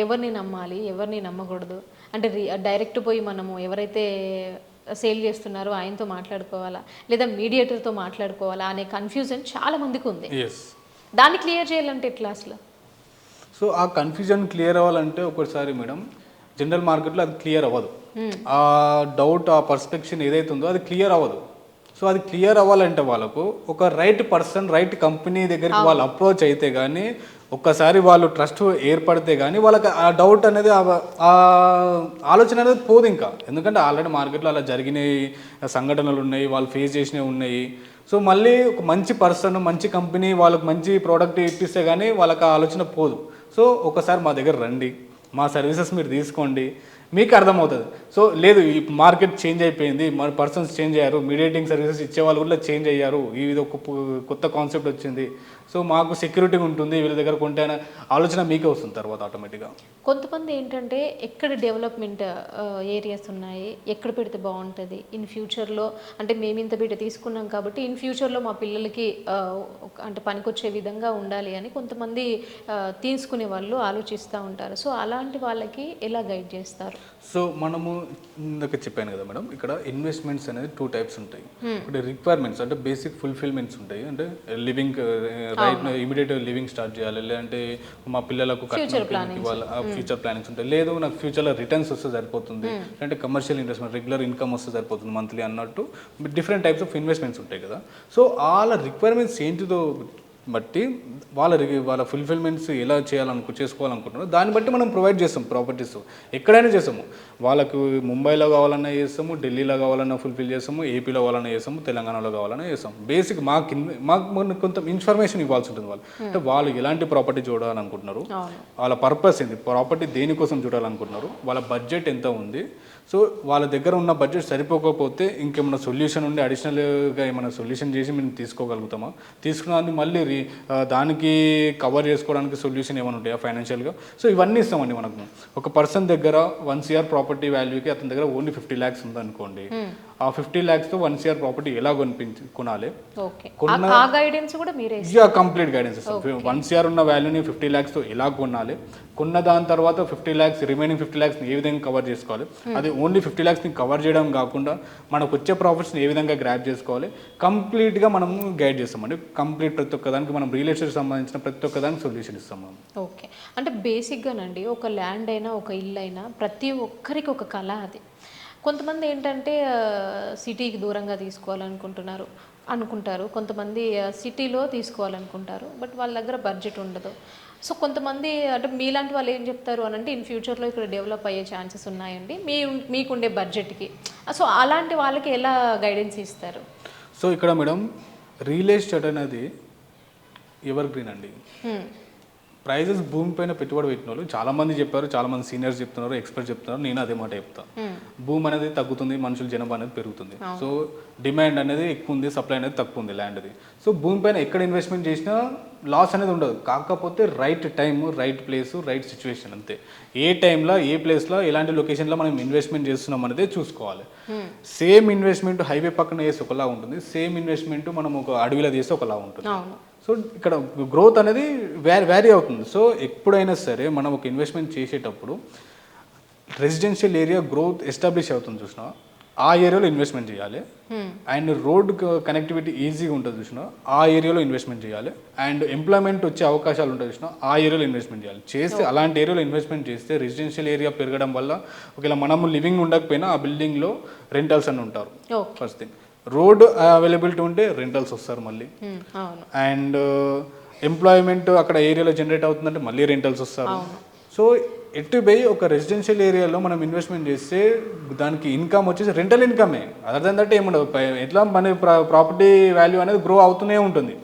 ఎవరిని నమ్మాలి, ఎవరిని నమ్మకూడదు, అంటే డైరెక్ట్ పోయి మనము ఎవరైతే సేల్ చేస్తున్నారో ఆయనతో మాట్లాడుకోవాలా లేదా మీడియేటర్తో మాట్లాడుకోవాలా అనే కన్ఫ్యూజన్ చాలా మందికి ఉంది. దాన్ని క్లియర్ చేయాలంటే ఎట్లా అసలు? సో ఆ కన్ఫ్యూజన్ క్లియర్ అవ్వాలంటే ఒకసారి మేడం జనరల్ మార్కెట్లో అది క్లియర్ అవ్వదు. ఆ డౌట్, ఆ పర్స్పెక్షన్ ఏదైతే ఉందో అది క్లియర్ అవ్వదు. సో అది క్లియర్ అవ్వాలంటే వాళ్ళకు ఒక రైట్ పర్సన్, రైట్ కంపెనీ దగ్గరికి వాళ్ళు అప్రోచ్ అయితే కానీ, ఒక్కసారి వాళ్ళు ట్రస్ట్ ఏర్పడితే కానీ వాళ్ళకి ఆ డౌట్ అనేది, ఆ ఆలోచన అనేది పోదు ఇంకా. ఎందుకంటే ఆల్రెడీ మార్కెట్లో అలా జరిగినాయి సంఘటనలు ఉన్నాయి, వాళ్ళు ఫేస్ చేసినవి ఉన్నాయి. సో మళ్ళీ ఒక మంచి పర్సన్, మంచి కంపెనీ వాళ్ళకి మంచి ప్రోడక్ట్ ఇప్పిస్తే కానీ వాళ్ళకి ఆ ఆలోచన పోదు. సో ఒకసారి మా దగ్గర రండి, మా సర్వీసెస్ మీరు తీసుకోండి. మీకు అర్థమవుతుంది. సో లేదు ఈ మార్కెట్ చేంజ్ అయిపోయింది, మన పర్సన్స్ చేంజ్ అయ్యారు, మీడియేటింగ్ సర్వీసెస్ ఇచ్చే వాళ్ళు కూడా చేంజ్ అయ్యారు, ఇది ఒక కొత్త కాన్సెప్ట్ వచ్చింది, సో మాకు సెక్యూరిటీ ఉంటుంది వీళ్ళ దగ్గర కొంటే అనే ఆలోచన మీకే వస్తుంది తర్వాత ఆటోమేటిక్గా. కొంతమంది ఏంటంటే ఎక్కడ డెవలప్మెంట్ ఏరియాస్ ఉన్నాయి, ఎక్కడ పెడితే బాగుంటుంది ఇన్ ఫ్యూచర్లో, అంటే మేము ఇంత బిడ్డ తీసుకున్నాం కాబట్టి ఇన్ ఫ్యూచర్లో మా పిల్లలకి అంటే పనికొచ్చే విధంగా ఉండాలి అని కొంతమంది తీసుకునే వాళ్ళు ఆలోచిస్తూ ఉంటారు. సో అలాంటి వాళ్ళకి ఎలా గైడ్ చేస్తారు? సో మనము ఇందాక చెప్పాను కదా మేడం, ఇక్కడ ఇన్వెస్ట్మెంట్స్ అనేది 2 టైప్స్ ఉంటాయి. ఒకటి రిక్వైర్మెంట్స్ అంటే బేసిక్ ఫుల్ఫిల్మెంట్స్ ఉంటాయి, అంటే living right immediate living start చేయాలి, లేదంటే మా పిల్లలకు వాళ్ళ ఫ్యూచర్ ప్లానింగ్స్ ఉంటాయి, లేదు నాకు ఫ్యూచర్లో రిటర్న్స్ వస్తే సరిపోతుంది, అంటే కమర్షియల్ ఇన్వెస్ట్మెంట్ రెగ్యులర్ ఇన్కమ్ వస్తే సరిపోతుంది మంత్లీ అన్నట్టు డిఫరెంట్ టైప్స్ ఆఫ్ ఇన్వెస్ట్మెంట్స్ ఉంటాయి కదా. సో వాళ్ళ రిక్వైర్మెంట్స్ ఏంటిదో బట్టి వాళ్ళ ఫుల్ఫిల్మెంట్స్ ఎలా చేసుకోవాలనుకుంటున్నారో దాన్ని బట్టి మనం ప్రొవైడ్ చేస్తాం ప్రాపర్టీస్. ఎక్కడైనా చేస్తాము, వాళ్ళకు ముంబైలో కావాలన్నా చేస్తాము, ఢిల్లీలో కావాలన్నా ఫుల్ఫిల్ చేస్తాము, ఏపీలో కావాలన్నా చేస్తాము, తెలంగాణలో కావాలన్నా చేస్తాం. బేసిక్ మాకు కొంత ఇన్ఫర్మేషన్ ఇవ్వాల్సి ఉంటుంది వాళ్ళు, అంటే వాళ్ళు ఎలాంటి ప్రాపర్టీ చూడాలనుకుంటున్నారు, వాళ్ళ పర్పస్ ఏంది, ప్రాపర్టీ దేనికోసం చూడాలనుకుంటున్నారు, వాళ్ళ బడ్జెట్ ఎంత ఉంది, సో వాళ్ళ దగ్గర ఉన్న బడ్జెట్ సరిపోకపోతే ఇంకేమైనా సొల్యూషన్ ఉండి అడిషనల్గా ఏమైనా సొల్యూషన్ చేసి మేము తీసుకోగలుగుతామా, తీసుకున్నది మళ్ళీ దానికి కవర్ చేసుకోవడానికి సొల్యూషన్ ఏమైనా ఉంటాయా ఫైనాన్షియల్గా. సో ఇవన్నీ ఇస్తామండి మనకు. ఒక పర్సన్ దగ్గర 1 CR ప్రాపర్టీ వాల్యూకి అతని దగ్గర ఓన్లీ 50 lakhs ఉందనుకోండి, ఆ 50 lakhsతో 1 CR ప్రాపర్టీ ఎలా కొనాలి, కంప్లీట్ గైడెన్స్ ఇస్తాం. 1 CR ఉన్న వాల్యూని 50 lakhsతో ఎలా కొనాలి, కొన్న దాని తర్వాత 50 lakhs రిమైనింగ్ 50 lakhs ఏ విధంగా కవర్ చేసుకోవాలి, అది ఓన్లీ 50 lakhsని కవర్ చేయడం కాకుండా మనకు వచ్చే ప్రాఫిట్స్ని ఏ విధంగా గ్రాప్ చేసుకోవాలి, కంప్లీట్గా మనం గైడ్ చేస్తామండి. కంప్లీట్ ప్రతి ఒక్క దానికి మనం రియల్ ఎస్టేట్ సంబంధించిన ప్రతి ఒక్క దానికి సొల్యూషన్ ఇస్తాం మనం. ఓకే, అంటే బేసిక్గానండి ఒక ల్యాండ్ అయినా ఒక ఇల్లు అయినా ప్రతి ఒక్కరికి ఒక కళ అది. కొంతమంది ఏంటంటే సిటీకి దూరంగా అనుకుంటారు, కొంతమంది సిటీలో తీసుకోవాలనుకుంటారు, బట్ వాళ్ళ దగ్గర బడ్జెట్ ఉండదు. సో కొంతమంది అంటే మీలాంటి వాళ్ళు ఏం చెప్తారు అని అంటే ఇన్ ఫ్యూచర్లో ఇక్కడ డెవలప్ అయ్యే ఛాన్సెస్ ఉన్నాయండి మీకుండే బడ్జెట్కి. సో అలాంటి వాళ్ళకి ఎలా గైడెన్స్ ఇస్తారు? సో ఇక్కడ మేడం రియల్ ఎస్టేట్ అనేది ఎవర్ గ్రీన్ అండి. ప్రైజెస్ భూమి పైన పెట్టుబడి పెట్టిన వాళ్ళు చాలామంది చెప్పారు, చాలామంది సీనియర్స్ చెప్తున్నారు, ఎక్స్పర్ట్స్ చెప్తున్నారు, నేను అదే మాట చెప్తాను. భూమి అనేది తగ్గుతుంది, మనుషుల జనాభా అనేది పెరుగుతుంది, సో డిమాండ్ అనేది ఎక్కువ ఉంది, సప్లై అనేది తక్కువ ఉంది ల్యాండ్ది. సో భూమి పైన ఎక్కడ ఇన్వెస్ట్మెంట్ చేసినా లాస్ అనేది ఉండదు, కాకపోతే right time, right place, right situation అంతే. ఏ టైంలో ఏ ప్లేస్లో ఎలాంటి లొకేషన్లో మనం ఇన్వెస్ట్మెంట్ చేస్తున్నాం అనేది చూసుకోవాలి. సేమ్ ఇన్వెస్ట్మెంట్ హైవే పక్కన చేస్తే ఒకలా ఉంటుంది, సేమ్ ఇన్వెస్ట్మెంట్ మనం ఒక అడవిలో చేస్తే ఒకలా ఉంటుంది. సో ఇక్కడ గ్రోత్ అనేది వ్యారీ అవుతుంది. సో ఎప్పుడైనా సరే మనం ఒక ఇన్వెస్ట్మెంట్ చేసేటప్పుడు రెసిడెన్షియల్ ఏరియా గ్రోత్ ఎస్టాబ్లిష్ అవుతుంది చూసినా ఆ ఏరియాలో ఇన్వెస్ట్మెంట్ చేయాలి, అండ్ రోడ్ కనెక్టివిటీ ఈజీగా ఉంటుంది చూసినా ఆ ఏరియాలో ఇన్వెస్ట్మెంట్ చేయాలి, అండ్ ఎంప్లాయ్మెంట్ వచ్చే అవకాశాలు ఉంటుంది చూసినా ఆ ఏరియాలో ఇన్వెస్ట్మెంట్ చేయాలి. అలాంటి ఏరియాలో ఇన్వెస్ట్మెంట్ చేస్తే రెసిడెన్షియల్ ఏరియా పెరగడం వల్ల ఒకవేళ మనము లివింగ్ ఉండకపోయినా ఆ బిల్డింగ్లో రెంటల్స్ అని ఉంటారు. ఫస్ట్ థింగ్, రోడ్ అవైలబిలిటీ ఉంటే రెంటల్స్ వస్తారు మళ్ళీ, అండ్ ఎంప్లాయ్మెంట్ అక్కడ ఏరియాలో జనరేట్ అవుతుందంటే మళ్ళీ రెంటల్స్ వస్తారు. సో ఎటు పోయి ఒక రెసిడెన్షియల్ ఏరియాలో మనం ఇన్వెస్ట్మెంట్ చేస్తే దానికి ఇన్కమ్ వచ్చేసి రెంటల్ ఇన్కమే, అదర్ దెన్ దట్ ఏముండదు. ఎట్లా మన ప్రాపర్టీ వాల్యూ అనేది గ్రో అవుతూనే ఉంటుంది,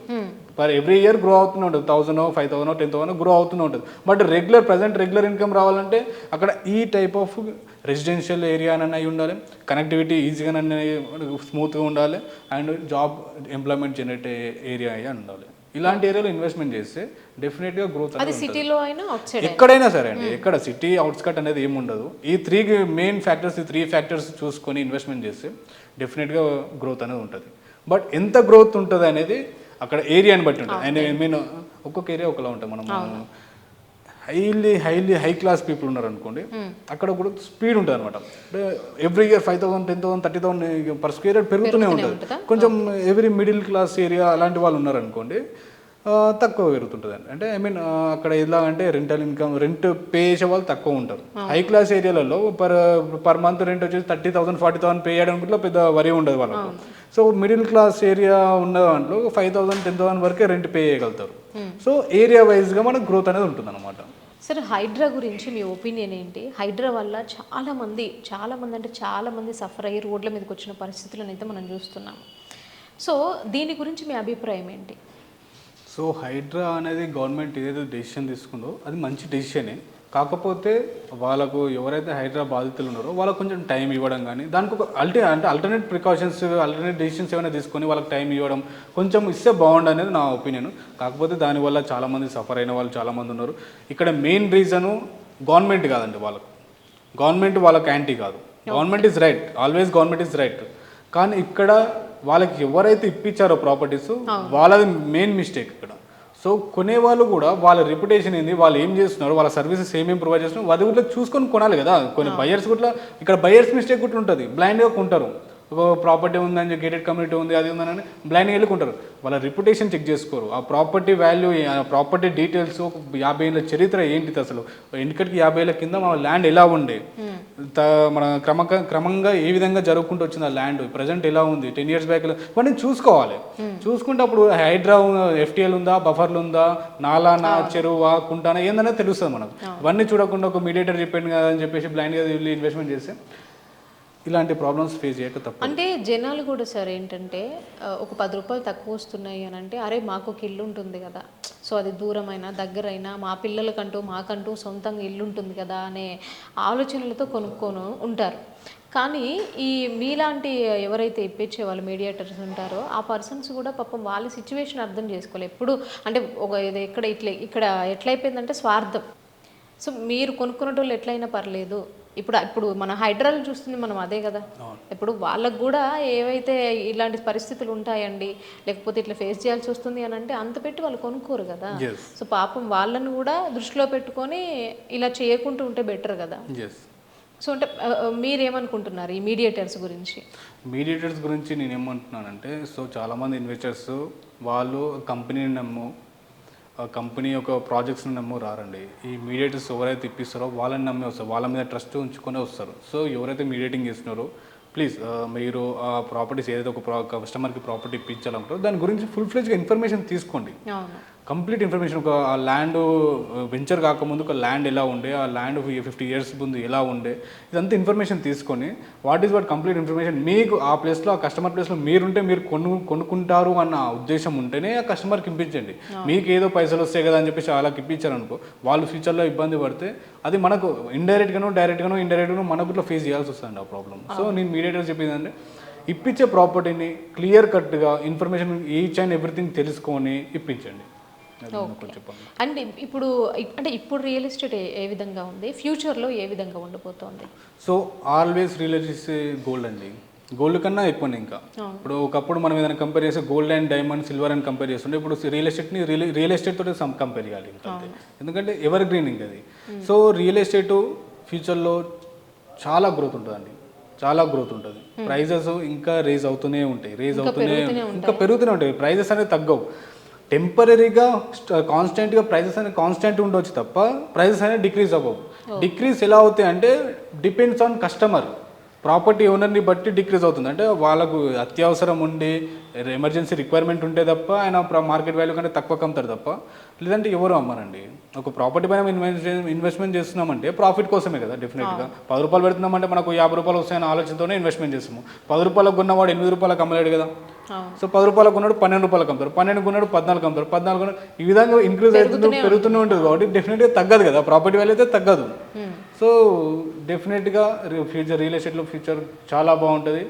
పర్ ఎవ్రీ ఇయర్ గ్రో అవుతూనే ఉంటుంది, 1000, 5000, 10,000 గ్రో అవుతూనే ఉంటుంది. బట్ రెగ్యులర్ ఇన్కమ్ రావాలంటే అక్కడ ఈ టైప్ ఆఫ్ రెసిడెన్షియల్ ఏరియా అని అయి ఉండాలి, కనెక్టివిటీ ఈజీగా స్మూత్గా ఉండాలి, and job employment generate area అయ్యి ఉండాలి. ఇలాంటి ఏరియాలో ఇన్వెస్ట్మెంట్ చేస్తే డెఫినెట్గా గ్రోత్ అనేది సిటీలో అయినా ఎక్కడైనా సరే అండి, ఎక్కడ సిటీ అవుట్స్కట్ అనేది ఏమి ఉండదు. ఈ 3 మెయిన్ ఫ్యాక్టర్స్, ఈ 3 ఫ్యాక్టర్స్ చూసుకొని ఇన్వెస్ట్మెంట్ చేస్తే డెఫినెట్గా గ్రోత్ అనేది ఉంటుంది. బట్ ఎంత గ్రోత్ ఉంటుంది అనేది అక్కడ ఏరియాని బట్టి ఉంటుంది. అండ్ మీన్ ఒక్కొక్క ఏరియా ఒకలా ఉంటుంది. మనం హై క్లాస్ పీపుల్ ఉన్నారు అనుకోండి, అక్కడ కూడా స్పీడ్ ఉంటుంది అనమాట. అంటే every year 5,000, 10,000, 30,000 per square yard పెరుగుతూనే ఉంటుంది. కొంచెం ఎవరీ మిడిల్ క్లాస్ ఏరియా అలాంటి వాళ్ళు ఉన్నారనుకోండి తక్కువ పెరుగుతుంటుంది. అంటే అక్కడ ఎలా అంటే రెంట్ పే చేసే వాళ్ళు తక్కువ ఉంటారు. హై క్లాస్ ఏరియాలలో పర్ మంత్ రెంట్ వచ్చేసి 30,000, 40,000 పే చేయడానికి పెద్ద వరి ఉండదు వాళ్ళకు. సో మిడిల్ క్లాస్ ఏరియా ఉన్న దాంట్లో 5,000, 10,000 వరకే రెంట్ పే చేయగలుగుతారు. సో ఏరియా వైజ్గా మనకు గ్రోత్ అనేది ఉంటుంది అనమాట. సార్, హైడ్రా గురించి మీ ఒపీనియన్ ఏంటి? హైడ్రా వల్ల చాలా మంది సఫర్ అయ్యి రోడ్ల మీదకి వచ్చిన పరిస్థితులను అయితే మనం చూస్తున్నాము. సో దీని గురించి మీ అభిప్రాయం ఏంటి? సో హైడ్రా అనేది గవర్నమెంట్ ఏదైతే డెసిషన్ తీసుకుందో అది మంచి డెసిషనే, కాకపోతే వాళ్ళకు ఎవరైతే హైడ్రా బాధితులు ఉన్నారో వాళ్ళకు కొంచెం టైం ఇవ్వడం కానీ దానికి ఒక ఆల్టర్నేట్ ప్రికాషన్స్ ఆల్టర్నేట్ డెసిషన్స్ ఏమైనా తీసుకొని వాళ్ళకి టైం ఇవ్వడం కొంచెం ఇస్తే బాగుండు అనేది నా ఒపీనియన్. కాకపోతే దానివల్ల చాలామంది సఫర్ అయిన వాళ్ళు చాలామంది ఉన్నారు. ఇక్కడ మెయిన్ రీజను గవర్నమెంట్ కాదండి, గవర్నమెంట్ వాళ్ళకి యాంటీ కాదు. Government is right, always government is right. కానీ ఇక్కడ వాళ్ళకి ఎవరైతే ఇప్పించారో ప్రాపర్టీస్ వాళ్ళది మెయిన్ మిస్టేక్ ఇక్కడ. సో కొనేవాళ్ళు కూడా వాళ్ళ రెప్యుటేషన్ ఏంది, వాళ్ళు ఏం చేస్తున్నారు, వాళ్ళ సర్వీసెస్ ఏమేమి ప్రొవైడ్ చేస్తున్నారు అది కూడా చూసుకొని కొనాలి కదా. కొన్ని బయర్స్ కూడా ఇక్కడ బయర్స్ మిస్టేక్ కూడా ఉంటుంది, బ్లైండ్గా కొంటారు. ఒక ప్రాపర్టీ ఉందని గేటెడ్ కమ్యూనిటీ ఉంది అది ఉందని బ్లైండ్గా వెళ్ళుకుంటారు. వాళ్ళ రెప్యుటేషన్ చెక్ చేసుకోరు. ఆ ప్రాపర్టీ వాల్యూ, ఆ ప్రాపర్టీ డీటెయిల్స్, 50 ఏళ్ళ చరిత్ర ఏంటిది, అసలు ఎందుకంటే 50 ఏళ్ళ కింద మన ల్యాండ్ ఎలా ఉండే, మన క్రమంగా ఏ విధంగా జరుగుకుంటూ వచ్చింది ఆ ల్యాండ్, ప్రజెంట్ ఎలా ఉంది, 10 years బ్యాక్ ఇవన్నీ చూసుకోవాలి. చూసుకుంటే అప్పుడు హైడ్రా FTL ఉందా, బఫర్లు ఉందా, నాలానా, చెరువా, కుంటానా ఏందనేది తెలుస్తుంది మనకు. ఇవన్నీ చూడకుండా ఒక మీడియేటర్ చెప్పాను కదా అని చెప్పేసి బ్లైండ్గా వెళ్ళి ఇన్వెస్ట్మెంట్ చేస్తే ఇలాంటి ప్రాబ్లమ్స్ ఫేస్ చేయక తప్ప. అంటే జనాలు కూడా సార్ ఏంటంటే ఒక 10 రూపాయలు తక్కువ వస్తున్నాయి అని అంటే అరే మాకు ఒక ఇల్లు ఉంటుంది కదా, సో అది దూరమైనా దగ్గరైనా మా పిల్లలకంటూ మాకంటూ సొంతంగా ఇల్లు ఉంటుంది కదా అనే ఆలోచనలతో కొనుక్కొని ఉంటారు. కానీ ఈ మీలాంటి ఎవరైతే ఇప్పించే వాళ్ళు మీడియేటర్స్ ఉంటారో ఆ పర్సన్స్ కూడా పాపం వాళ్ళ సిచ్యువేషన్ అర్థం చేసుకోవాలి. ఎప్పుడు అంటే ఇది ఇక్కడ ఎట్లయిపోయిందంటే స్వార్థం. సో మీరు కొనుక్కునేటోళ్ళు ఎట్లయినా పర్లేదు, ఇప్పుడు మన హైడ్రాలు చూస్తుంది మనం అదే కదా. ఇప్పుడు వాళ్ళకు కూడా ఏవైతే ఇలాంటి పరిస్థితులు ఉంటాయండి, లేకపోతే ఇట్లా ఫేస్ చేయాల్సి వస్తుంది అని అంటే అంత పెట్టి వాళ్ళు కొనుక్కోరు కదా. సో పాపం వాళ్ళను కూడా దృష్టిలో పెట్టుకొని ఇలా చేయకుండా ఉంటే బెటర్ కదా. సో అంటే మీరేమనుకుంటున్నారు ఈ మీడియేటర్స్ గురించి? మీడియేటర్స్ గురించి నేను ఏమంటున్నానంటే, సో చాలామంది ఇన్వెస్టర్స్ వాళ్ళు కంపెనీని నమ్ము, కంపెనీ యొక్క ప్రాజెక్ట్స్ని నమ్ము రారండి. ఈ మీడియేటర్స్ ఎవరైతే ఇప్పిస్తారో వాళ్ళని నమ్మి వస్తారు, వాళ్ళ మీద ట్రస్ట్ ఉంచుకొని వస్తారు. సో ఎవరైతే మీడియేటింగ్ చేస్తున్నారో ప్లీజ్ మీరు ఆ ప్రాపర్టీస్ ఏదైతే ఒక కస్టమర్కి ప్రాపర్టీ ఇప్పించాలంటారో దాని గురించి ఫుల్ ఫ్లెజ్గా ఇన్ఫర్మేషన్ తీసుకోండి. కంప్లీట్ ఇన్ఫర్మేషన్, ఒక ఆ ల్యాండ్ వెంచర్ కాకముందు ఒక ల్యాండ్ ఎలా ఉండే, ఆ ల్యాండ్ 50 years ముందు ఎలా ఉండే, ఇదంతా ఇన్ఫర్మేషన్ తీసుకొని వాట్ కంప్లీట్ ఇన్ఫర్మేషన్ మీకు ఆ ప్లేస్లో, ఆ కస్టమర్ ప్లేస్లో మీరుంటే మీరు కొనుక్కుంటారు అన్న ఉద్దేశం ఉంటేనే ఆ కస్టమర్కి ఇప్పించండి. మీకు ఏదో పైసలు వస్తాయి కదా అని చెప్పేసి వాళ్ళకి ఇప్పించారనుకో వాళ్ళు ఫ్యూచర్లో ఇబ్బంది పడితే అది మనకు డైరెక్ట్గానో ఇండైరెక్ట్గానో మనకు ఇట్లా ఫేస్ చేయాల్సి వస్తుంది ఆ ప్రాబ్లమ్. సో నేను మీడియేటర్ చెప్పింది అంటే ఇప్పించే ప్రాపర్టీని క్లియర్ కట్గా ఇన్ఫర్మేషన్ ఈచ్ అండ్ ఎవ్రీథింగ్ తెలుసుకొని ఇప్పించండి. అండ్ ఇప్పుడు రియల్ ఎస్టేట్ ఏ విధంగా ఉంది, ఫ్యూచర్లో ఏ విధంగా ఉండబోతోంది? So always real estate gold అండి, గోల్డ్ కన్నా ఎక్కువనే. ఇంకా ఇప్పుడు ఒకప్పుడు మనం ఏదైనా కంపేర్ చేస్తే గోల్డ్ అండ్ డైమండ్, సిల్వర్ అని కంపేర్ చేస్తుంటే ఇప్పుడు రియల్ ఎస్టేట్ తోటి కంపేర్ చేయాలి. ఎందుకంటే ఎవర్ గ్రీనింగ్ అది. సో రియల్ ఎస్టేట్ ఫ్యూచర్లో చాలా గ్రోత్ ఉంటుందండి, చాలా గ్రోత్ ఉంటుంది. ప్రైజెస్ ఇంకా రేజ్ అవుతూనే ఉంటాయి, ఇంకా పెరుగుతూనే ఉంటాయి. ప్రైజెస్ అనేది తగ్గవు. టెంపరీగా కాన్స్టెంట్గా ప్రైజెస్ అనేది కాన్స్టెంట్ ఉండవచ్చు తప్ప ప్రైజెస్ అనేది డిక్రీజ్ అవ్వవు. డిక్రీజ్ ఎలా అవుతాయి అంటే డిపెండ్స్ ఆన్ కస్టమర్, ప్రాపర్టీ ఓనర్ని బట్టి డిక్రీజ్ అవుతుంది. అంటే వాళ్ళకు అత్యవసరం ఉండి ఎమర్జెన్సీ రిక్వైర్మెంట్ ఉంటే తప్ప ఆయన మార్కెట్ వాల్యూ కంటే తక్కువ అమ్ముతారు తప్ప, లేదంటే ఎవరు అమ్మరండి. ఒక ప్రాపర్టీ పైన ఇన్వెస్ట్మెంట్ చేస్తున్నామంటే ప్రాఫిట్ కోసమే కదా. డెఫినెట్గా 10 రూపాయలు పెడుతున్నామంటే మనకు 50 రూపాయలు వస్తాయన్న ఆలోచనతోనే ఇన్వెస్ట్మెంట్ చేస్తాము. 10 రూపాయలకు కొన్నవాడు 8 రూపాయలకు అమ్మలేడు కదా. సో 10 రూపాయలకు కొన్నాడు 12 రూపాయలకు అమ్ముతారు, 12 కొన్నాడు 14 అమ్ముతారు, 14 కొన్నాడు, ఈ విధంగా ఇంక్రీజ్ అవుతుంది పెరుగుతూనే ఉంటుంది. కాబట్టి డెఫినెట్గా తగ్గదు కదా, ప్రాపర్టీ వాల్యూ అయితే తగ్గదు. సో డెఫినెట్గా ఫ్యూచర్ రియల్ ఎస్టేట్లో ఫ్యూచర్ చాలా బాగుంటుంది.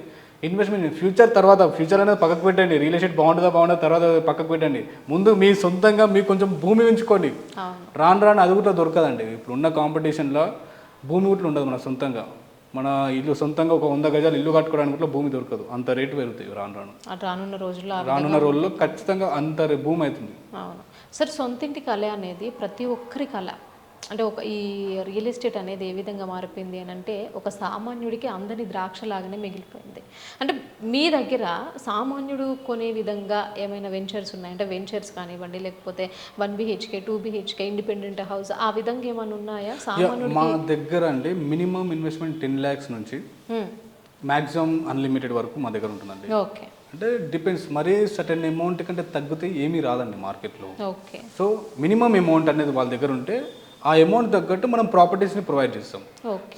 ఇన్వెస్ట్మెంట్ ఫ్యూచర్ తర్వాత, ఫ్యూచర్ అనేది పక్కకు పెట్టండి, రియల్ ఎస్టేట్ బాగుంటుందా తర్వాత పక్కకు పెట్టండి. ముందు మీ సొంతంగా మీకు కొంచెం భూమి ఉంచుకోండి. రాను అది కూడా దొరకదండి. ఇప్పుడున్న కాంపిటీషన్లో భూమి కూడా ఉండదు. మన సొంతంగా మన ఇల్లు సొంతంగా ఒక 100 గజాలు ఇల్లు కట్టుకోవడానికి కూడా భూమి దొరకదు. అంత రేటు పెరుగుతాయి రానున్న రోజుల్లో ఖచ్చితంగా అంత భూమి అవుతుంది. సార్ సొంతింటి కళ అనేది ప్రతి ఒక్కరి కళ. అంటే ఈ రియల్ ఎస్టేట్ అనేది ఏ విధంగా మారిపోయింది అని అంటే ఒక సామాన్యుడికి అందని ద్రాక్షలాగానే మిగిలిపోయింది. అంటే మీ దగ్గర సామాన్యుడు కొనే విధంగా ఏమైనా వెంచర్స్ ఉన్నాయి అంటే వెంచర్స్ కానివ్వండి, లేకపోతే 1 BHK 2 BHK ఇండిపెండెంట్ హౌస్, ఆ విధంగా ఏమైనా ఉన్నాయా సామాన్యుడు? మా దగ్గర అండి మినిమం ఇన్వెస్ట్మెంట్ 10 lakhs నుంచి మ్యాక్సిమం అన్లిమిటెడ్ వరకు మా దగ్గర ఉంటుందండి. ఓకే, అంటే డిపెండ్స్, మరీ సర్టెన్ అమౌంట్ కంటే తగ్గితే ఏమీ రాదండి మార్కెట్లో. ఓకే, సో మినిమం అమౌంట్ అనేది వాళ్ళ దగ్గర ఉంటే ఆ అమౌంట్ తగ్గట్టు మనం ప్రాపర్టీస్ని ప్రొవైడ్ చేస్తాం.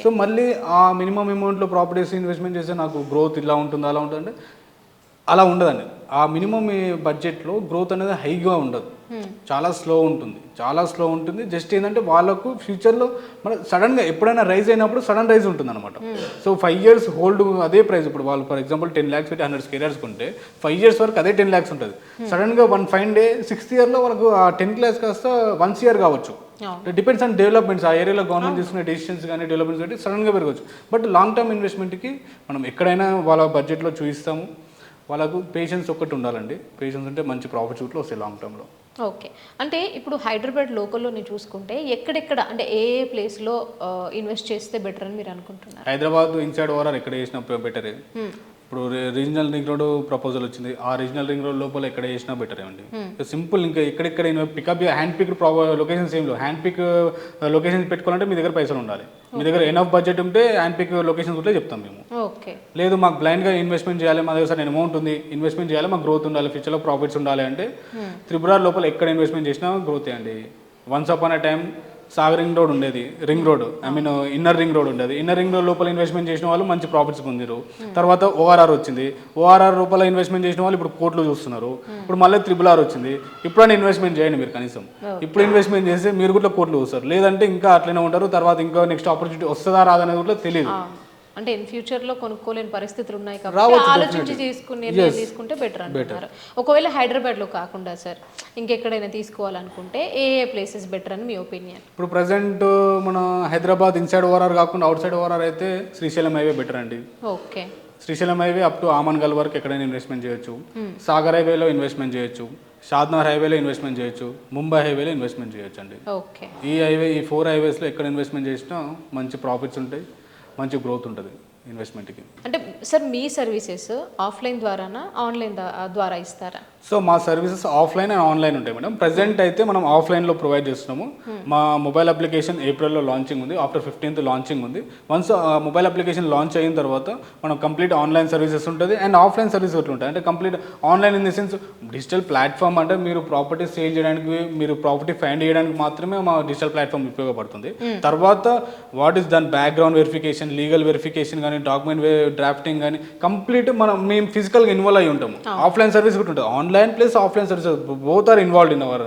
సో మళ్ళీ ఆ మినిమం అమౌంట్లో ప్రాపర్టీస్ ఇన్వెస్ట్మెంట్ చేస్తే నాకు గ్రోత్ ఇలా ఉంటుంది అలా ఉంటుంది అంటే అలా ఉండదండి. ఆ మినిమం బడ్జెట్లో గ్రోత్ అనేది హైగా ఉండదు, చాలా స్లో ఉంటుంది. జస్ట్ ఏంటంటే వాళ్ళకు ఫ్యూచర్లో మన సడన్గా ఎప్పుడైనా రైజ్ అయినప్పుడు సడన్ రైజ్ ఉంటుంది అనమాట. సో 5 years హోల్డ్ అదే ప్రైస్. ఇప్పుడు వాళ్ళు ఫర్ ఎగ్జాంపుల్ 10 lakhs పెట్టి 100 square కొంటే 5 years వరకు అదే 10 lakhs ఉంటుంది. సడన్గా 1 fine day 6th yearలో వాళ్ళకు ఆ 10 lakhs కాస్త 1 year కావచ్చు. డిపెండ్స్ ఆన్ డెవలప్మెంట్స్, ఆ ఏరియాలో గవర్నమెంట్ తీసుకునే డెసిషన్స్ కానీ డెవలప్మెంట్స్ బట్టి సడన్గా పెరగవచ్చు. బట్ లాంగ్ టర్మ్ ఇన్వెస్ట్మెంట్కి మనం ఎక్కడైనా వాళ్ళ బడ్జెట్లో చూపిస్తాము. వాళ్ళకు పేషెన్స్ ఒక్కటి ఉండాలండి. పేషెన్స్ ఉంటే మంచి ప్రాఫిట్ షూట్లో వస్తాయి లాంగ్ టర్మ్లో. ఓకే, అంటే ఇప్పుడు హైదరాబాద్ లోకల్లోని చూసుకుంటే ఎక్కడెక్కడ అంటే ఏ ప్లేస్లో ఇన్వెస్ట్ చేస్తే బెటర్ అని మీరు అనుకుంటున్నారు? హైదరాబాద్ ఇన్సైడ్ ఓవరాల్ ఎక్కడ చేసినా బెటరే. ఇప్పుడు రీజనల్ రింగ్ రోడ్ ప్రపోజల్ వచ్చింది, ఆ రీజనల్ రింగ్ రోడ్ లోపల ఎక్కడ చేసినా బెటర్ అండి. సింపుల్. ఇంకా ఎక్కడెక్కడ పికప్ హ్యాండ్ పిక్ లొకేషన్స్ ఏం లేవు. హ్యాండ్ పిక్ లొకేషన్స్ పెట్టుకోవాలంటే మీ దగ్గర పైసలు ఉండాలి. మీ దగ్గర ఎనఫ్ బడ్జెట్ ఉంటే హ్యాండ్ పిక్ లొకేషన్స్ ఉంటే చెప్తాం మేము. లేదు మాకు బ్లైండ్గా ఇన్వెస్ట్మెంట్ చేయాలి, మా దగ్గర సరైన అమౌంట్ ఉంది, ఇన్వెస్ట్మెంట్ చేయాలి, మాకు గ్రోత్ ఉండాలి, ఫ్యూచర్లో ప్రాఫిట్స్ ఉండాలి అంటే త్రిపుర లోపల ఎక్కడ ఇన్వెస్ట్మెంట్ చేసినా గ్రోతే అండి. Once upon a time Sagar ring road ఉండేది, ring road inner ring road ఉండేది. ఇన్నర్ రింగ్ రోడ్ లోపల ఇన్వెస్ట్మెంట్ చేసిన వాళ్ళు మంచి ప్రాఫిట్స్ పొందిరు. తర్వాత ఓఆర్ఆర్ వచ్చింది, ఓఆర్ఆర్ లోపల ఇన్వెస్ట్మెంట్ చేసిన వాళ్ళు ఇప్పుడు కోట్లు చూస్తున్నారు. ఇప్పుడు మళ్ళీ RRR వచ్చింది. ఇప్పుడైనా ఇన్వెస్ట్మెంట్ చేయండి మీరు కనీసం. ఇప్పుడు ఇన్వెస్ట్మెంట్ చేస్తే మీరు కూడా కోట్లు చూస్తారు, లేదంటే ఇంకా అట్లనే ఉంటారు. తర్వాత ఇంకా నెక్స్ట్ ఆపర్చునిటీ వస్తుందా రాదనేది కూడా తెలియదు. అంటే ఇన్ ఫ్యూచర్లో కొనుక్కోలేని పరిస్థితులు ఉన్నాయి కాబట్టి ఆలోచించి తీసుకుంటే బెటర్ అంటున్నారు. ఒకవేళ హైదరాబాద్లో కాకుండా సార్ ఇంకెక్కడైనా తీసుకోవాలనుకుంటే ఏ ప్లేసెస్ బెటర్ అని మీ ఒపీనియన్? ఇప్పుడు ప్రజెంట్ మన హైదరాబాద్ ఇన్సైడ్ ఓఆర్ఆర్ కాకుండా అవుట్ సైడ్ ఓఆర్ఆర్ అయితే శ్రీశైలం హైవే బెటర్ అండి. Okay, Srisailam highway up to Amangal వరకు ఎక్కడైనా ఇన్వెస్ట్మెంట్ చేయొచ్చు. సాగర్ హైవేలో ఇన్వెస్ట్మెంట్ చేయొచ్చు, షాద్నగర్ హైవేలో ఇన్వెస్ట్మెంట్ చేయొచ్చు, ముంబై హైవేలో ఇన్వెస్ట్మెంట్ చేయొచ్చు అండి. ఓకే, ఈ 4 highwaysలో ఎక్కడ ఇన్వెస్ట్మెంట్ చేసినా మంచి ప్రాఫిట్స్ ఉంటాయి, మంచి గ్రోత్ ఉంటుంది ఇన్వెస్ట్మెంట్కి. అంటే సార్ మీ సర్వీసెస్ ఆఫ్లైన్ ద్వారానా ఆన్లైన్ ద్వారా ఇస్తారా? సో మా సర్వీసెస్ ఆఫ్లైన్ అండ్ ఆన్లైన్ ఉంటాయి మేడం. ప్రజెంట్ అయితే మనం ఆఫ్లైన్లో ప్రొవైడ్ చేస్తున్నాము. మా మొబైల్ అప్లికేషన్ ఏప్రిల్లో లాంచింగ్ ఉంది, ఆఫ్టర్ 15th లాంచింగ్ ఉంది. వన్స్ మొబైల్ అప్లికేషన్ లాంచ్ అయిన తర్వాత మనం కంప్లీట్ ఆన్లైన్ సర్వీసెస్ ఉంటుంది అండ్ ఆఫ్లైన్ సర్వీస్ ఒకటి ఉంటాయి. అంటే complete online in the sense digital platform అంటే మీరు ప్రాపర్టీ సేల్ చేయడానికి, మీరు ప్రాపర్టీ ఫైండ్ చేయడానికి మాత్రమే మా డిజిటల్ ప్లాట్ఫామ్ ఉపయోగపడుతుంది. తర్వాత వాట్ ఈస్ దాని బ్యాక్గ్రౌండ్ వెరిఫికేషన్, లీగల్ వెరిఫికేషన్ కానీ, డాక్యుమెంట్ డ్రాఫ్టింగ్ కానీ కంప్లీట్ మేము ఫిజికల్గా ఇన్వాల్వ్ అయ్యి ఉంటాము. ఆఫ్లైన్ సర్వీస్ కూడా ఉంటుంది, online plus offline services both are involved in our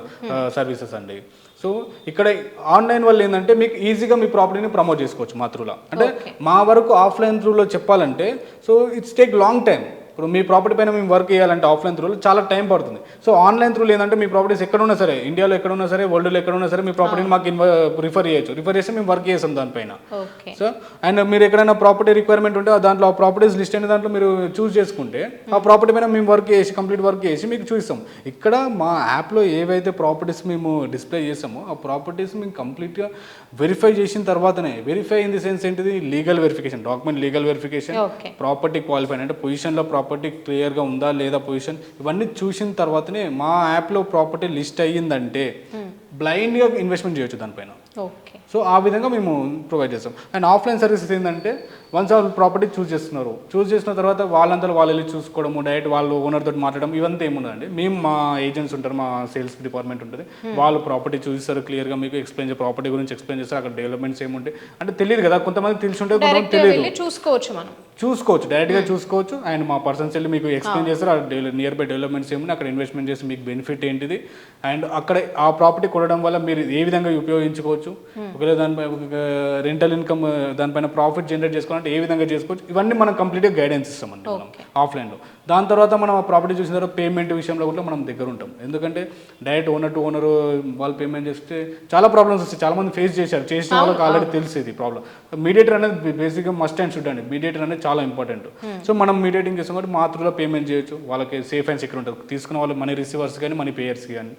services అండి. సో ఇక్కడ ఆన్లైన్ వల్ల ఏంటంటే మీకు ఈజీగా మీ ప్రాపర్టీని ప్రమోట్ చేసుకోవచ్చు మా త్రూలో. అంటే మా వరకు ఆఫ్లైన్ త్రూలో చెప్పాలంటే so it's take long time. ఇప్పుడు మీ ప్రాపర్టీ పైన మేము వర్క్ చేయాలంటే ఆఫ్లైన్ త్రూలో చాలా టైం పడుతుంది. సో ఆన్లైన్ త్రూలో ఏంటంటే మీ ప్రాపర్టీస్ ఎక్కడ ఉన్నా సరే, ఇండియాలో ఎక్కడ ఉన్నా సరే, వరల్డ్లో ఎక్కడ ఉన్నా సరే మీ ప్రాపర్టీని మాకు రిఫర్ చేస్తే మేము వర్క్ చేస్తాం దానిపైన. సో అండ్ మీరు ఎక్కడైనా ప్రాపర్టీ రిక్వైర్మెంట్ ఉంటే దాంట్లో ఆ ప్రాపర్టీస్ లిస్ట్ అయిన దాంట్లో మీరు చూస్ చేసుకుంటే ఆ ప్రాపర్టీ పైన మేము కంప్లీట్ వర్క్ చేసి మీకు చూపిస్తాం. ఇక్కడ మా యాప్లో ఏవైతే ప్రాపర్టీస్ మేము డిస్ప్లే చేస్తామో ఆ ప్రాపర్టీస్ మేము కంప్లీట్గా వెరిఫై చేసిన తర్వాతనే, వెరిఫై ఇన్ ది సెన్స్ ఏంటిది, legal verification, document legal verification, property qualified అంటే పొజిషన్లో ప్రాపర్టీ క్లియర్గా ఉందా లేదా పొజిషన్, ఇవన్నీ చూసిన తర్వాతనే మా యాప్లో ప్రాపర్టీ లిస్ట్ అయ్యిందంటే బ్లైండ్గా ఇన్వెస్ట్మెంట్ చేయొచ్చు దానిపైన. సో ఆ విధంగా మేము ప్రొవైడ్ చేస్తాం. అండ్ ఆఫ్లైన్ సర్వీసెస్ ఏంటంటే వన్స్ వాళ్ళు ప్రాపర్టీ చూస్ చేసిన తర్వాత వాళ్ళంతా వాళ్ళు వెళ్ళి చూసుకోవడము, డైరెక్ట్ వాళ్ళు ఓనర్ తోటి మాట్లాడడం, ఇవంతా ఏముండదండి. మేము మా ఏజెంట్స్ ఉంటారు, మా సేల్స్ డిపార్ట్మెంట్ ఉంటుంది, వాళ్ళు ప్రాపర్టీ చూస్తారు, క్లియర్గా మీకు ఎక్స్ప్లెయిన్ చేస్తారు, ప్రాపర్టీ గురించి ఎక్స్ప్లెయిన్ చేస్తారు. అక్కడ డెవలప్మెంట్స్ ఏముంటాయి అంటే తెలియదు కదా, కొంతమంది తెలిసి ఉంటే కొంతమంది తెలియదు. చూసుకోవచ్చు, డైరెక్ట్గా చూసుకోవచ్చు. అండ్ మా పర్సన్స్ వెళ్ళి మీకు ఎక్స్ప్లెయిన్ చేస్తారు నియర్ బై డెవలప్మెంట్స్ ఏముంది, అక్కడ ఇన్వెస్ట్మెంట్ చేసి మీకు బెనిఫిట్ ఏంటిది, అండ్ అక్కడ ఆ ప్రాపర్టీ కొనడం వల్ల మీరు ఏ విధంగా ఉపయోగించుకోవచ్చు, ఒకవేళ దానిపై రెంటల్ ఇన్కమ్ దానిపైన ప్రాఫిట్ జనరేట్ చేసుకోవాలంటే ఏ విధంగా చేసుకోవచ్చు, ఇవన్నీ మనం కంప్లీట్గా గైడెన్స్ ఇస్తామండి మనం ఆఫ్లైన్లో. దాని తర్వాత మనం ఆ ప్రాపర్టీ చూసిన తర్వాత పేమెంట్ విషయంలో కూడా మనం దగ్గర ఉంటాం. ఎందుకంటే డైరెక్ట్ ఓనర్ టు ఓనర్ వాళ్ళు పేమెంట్ చేస్తే చాలా ప్రాబ్లమ్స్ వస్తాయి. చాలా మంది ఫేస్ చేసిన వాళ్ళకి ఆల్రెడీ తెలిసేది ప్రాబ్లం. మీడియేటర్ అనేది బేసిక్గా మస్ట్ అండ్ షుడ్ అండి. మీడియేటర్ అనేది చాలా ఇంపార్టెంట్. సో మనం మీడియేటింగ్ చేస్తాం కాబట్టి మా త్రూలో పేమెంట్ చేయొచ్చు, వాళ్ళకి సేఫ్ అండ్ సెక్యూర్ ఉంటుంది. తీసుకున్న వాళ్ళు మనీ రిసీవర్స్ కానీ మనీ పేయర్స్ కానీ.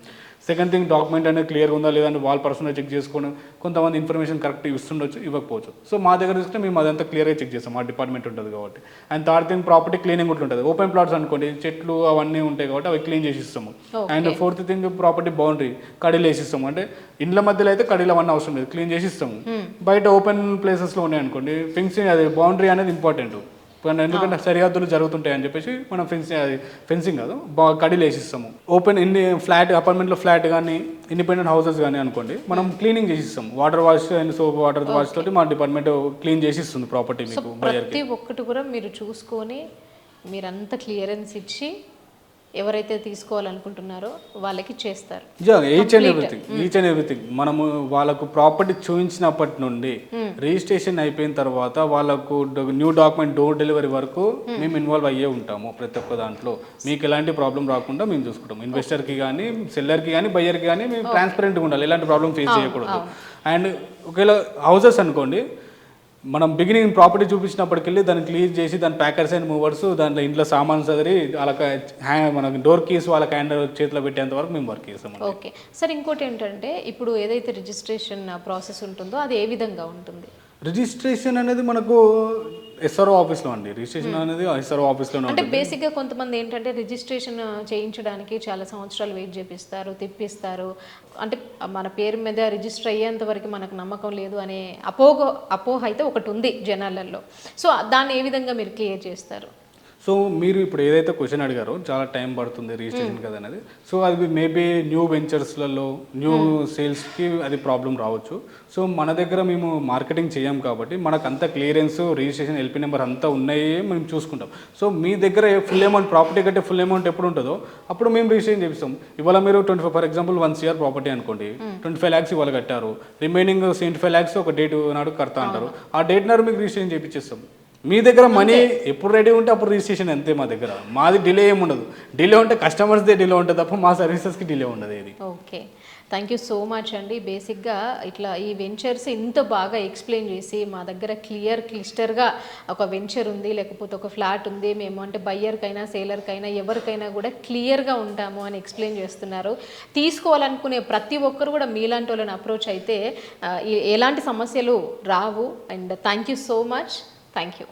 సెకండ్ థింగ్, డాక్యుమెంట్ అనేది క్లియర్గా ఉందా లేదంటే వాళ్ళు పర్సనల్ చెక్ చేసుకోవడం, కొంతమంది ఇన్ఫర్మేషన్ కరెక్ట్ ఇస్తుండొచ్చు, ఇవ్వకపోవచ్చు. సో మా దగ్గర తీసుకుంటే మేము అదంతా క్లియర్గా చెక్ చేస్తాం, మా డిపార్ట్మెంట్ ఉంటుంది కాబట్టి. And third thing, property cleaning కూడా ఉంటుంది. ఓపెన్ ప్లాట్స్ అనుకోండి, చెట్లు అవన్నీ ఉంటాయి కాబట్టి అవి క్లీన్ చేసి ఇస్తాము. And fourth thing, property boundary కడీలు వేసిస్తాము. అంటే ఇండ్ల మధ్యలో అయితే కడీలు అవన్నీ అవసరం లేదు, క్లీన్ చేసి ఇస్తాము. బయట ఓపెన్ ప్లేసెస్లో ఉన్నాయి అనుకోండి, ఫెన్సింగ్ అది బౌండరీ అనేది ఇంపార్టెంట్. ఎందుకంటే సరిహద్దులు జరుగుతుంటాయి అని చెప్పేసి మనం ఫెన్సింగ్ కాదు కడీలు వేసిస్తాము. ఓపెన్ ఫ్లాట్ అపార్ట్మెంట్లో ఫ్లాట్ కానీ ఇండిపెండెంట్ హౌసెస్ కానీ అనుకోండి, మనం క్లీనింగ్ చేసి ఇస్తాం. Water wash and soap water wash తోటి మా డిపార్ట్మెంట్ క్లీన్ చేసి ఇస్తుంది ప్రాపర్టీ మీకు. ప్రతి ఒక్కటి కూడా మీరు చూసుకొని మీరంతా క్లియరెన్స్ ఇచ్చి ఎవరైతే తీసుకోవాలనుకుంటున్నారో వాళ్ళకి చేస్తారు. ఈచ్ అండ్ ఎవ్రీథింగ్ మనము వాళ్ళకు ప్రాపర్టీ చూపించినప్పటి నుండి రిజిస్ట్రేషన్ అయిపోయిన తర్వాత వాళ్ళకు న్యూ డాక్యుమెంట్ డోర్ డెలివరీ వరకు మేము ఇన్వాల్వ్ అయ్యే ఉంటాము. ప్రతి ఒక్క దాంట్లో మీకు ఎలాంటి ప్రాబ్లం రాకుండా మేము చూసుకుంటాం. ఇన్వెస్టర్కి కానీ సెల్లర్కి కానీ బయ్యర్కి కానీ మేము ట్రాన్స్పరెంట్గా ఉండాలి, ఎలాంటి ప్రాబ్లం ఫేస్ చేయకూడదు. అండ్ ఒకవేళ హౌసెస్ అనుకోండి, మనం బిగినింగ్ ప్రాపర్టీ చూపించినప్పటికెళ్ళి దాన్ని క్లీన్ చేసి దాని ప్యాకర్స్ అండ్ మూవర్స్ దాంట్లో ఇంట్లో సామాన్ చదివి వాళ్ళకి మనకి డోర్ కీస్ వాళ్ళకి హ్యాండ్ చేతిలో పెట్టేంత వరకు మేము వర్క్ చేస్తాం. ఓకే సార్, ఇంకోటి ఏంటంటే ఇప్పుడు ఏదైతే రిజిస్ట్రేషన్ ప్రాసెస్ ఉంటుందో అది ఏ విధంగా ఉంటుంది? రిజిస్ట్రేషన్ అనేది మనకు ఎస్ఆర్ఓ ఆఫీస్లో అండి. రిజిస్ట్రేషన్ అనేది ఎస్ఆర్ఓ ఆఫీస్లో అంటే బేసిక్గా కొంతమంది ఏంటంటే రిజిస్ట్రేషన్ చేయించడానికి చాలా సంవత్సరాలు వెయిట్ చేపిస్తారు, తిప్పిస్తారు. అంటే మన పేరు మీద రిజిస్టర్ అయ్యేంత వరకు మనకు నమ్మకం లేదు అనే అపోహ అయితే ఒకటి ఉంది జనాలలో. సో దాన్ని ఏ విధంగా మీరు క్లియర్ చేస్తారు? సో మీరు ఇప్పుడు ఏదైతే క్వశ్చన్ అడిగారో చాలా టైం పడుతుంది రిజిస్ట్రేషన్ కదా అనేది. సో అది మేబీ న్యూ వెంచర్స్లలో న్యూ సేల్స్కి అది ప్రాబ్లం రావచ్చు. సో మన దగ్గర మేము మార్కెటింగ్ చేయం కాబట్టి మనకు అంత క్లియరెన్స్, రిజిస్ట్రేషన్, ఎల్పీ నెంబర్ అంతా ఉన్నాయి మేము చూసుకుంటాం. సో మీ దగ్గర ఫుల్ అమౌంట్ ప్రాపర్టీ కంటే ఫుల్ అమౌంట్ ఎప్పుడు ఉంటుందో అప్పుడు మేము రిజిస్ట్రేషన్ చేపిస్తాం. ఇవాళ మీరు 25 ఫర్ ఎగ్జాంపుల్ 1 CR ప్రాపర్టీ అనుకోండి, 25 lakhs ఇవాళ కట్టారు, రిమైనింగ్ 75 lakhs ఒక డేట్ నాడు కడతా అంటారు. ఆ డేట్ నాడు మీకు రిజిస్ట్రేషన్ చేయించేస్తాం. మీ దగ్గర మనీ ఎప్పుడు రెడీ ఉంటే అప్పుడు రిజిస్ట్రేషన్ అంతే. మా దగ్గర మాది డిలే ఏమి ఉండదు. డిలే ఉంటే కస్టమర్స్దే డిలే ఉంటుంది తప్ప మా సర్వీసెస్కి డిలే ఉండదు ఏది. Okay, thank you so much అండి. బేసిక్గా ఇట్లా ఈ వెంచర్స్ ఇంత బాగా ఎక్స్ప్లెయిన్ చేసి మా దగ్గర క్లిస్టర్గా ఒక వెంచర్ ఉంది, లేకపోతే ఒక ఫ్లాట్ ఉంది, మేము అంటే బయ్యర్కైనా సేలర్కైనా ఎవరికైనా కూడా క్లియర్గా ఉంటాము అని ఎక్స్ప్లెయిన్ చేస్తున్నారు. తీసుకోవాలనుకునే ప్రతి ఒక్కరు కూడా మీలాంటి వాళ్ళని అప్రోచ్ అయితే ఎలాంటి సమస్యలు రావు. And thank you so much. Thank you.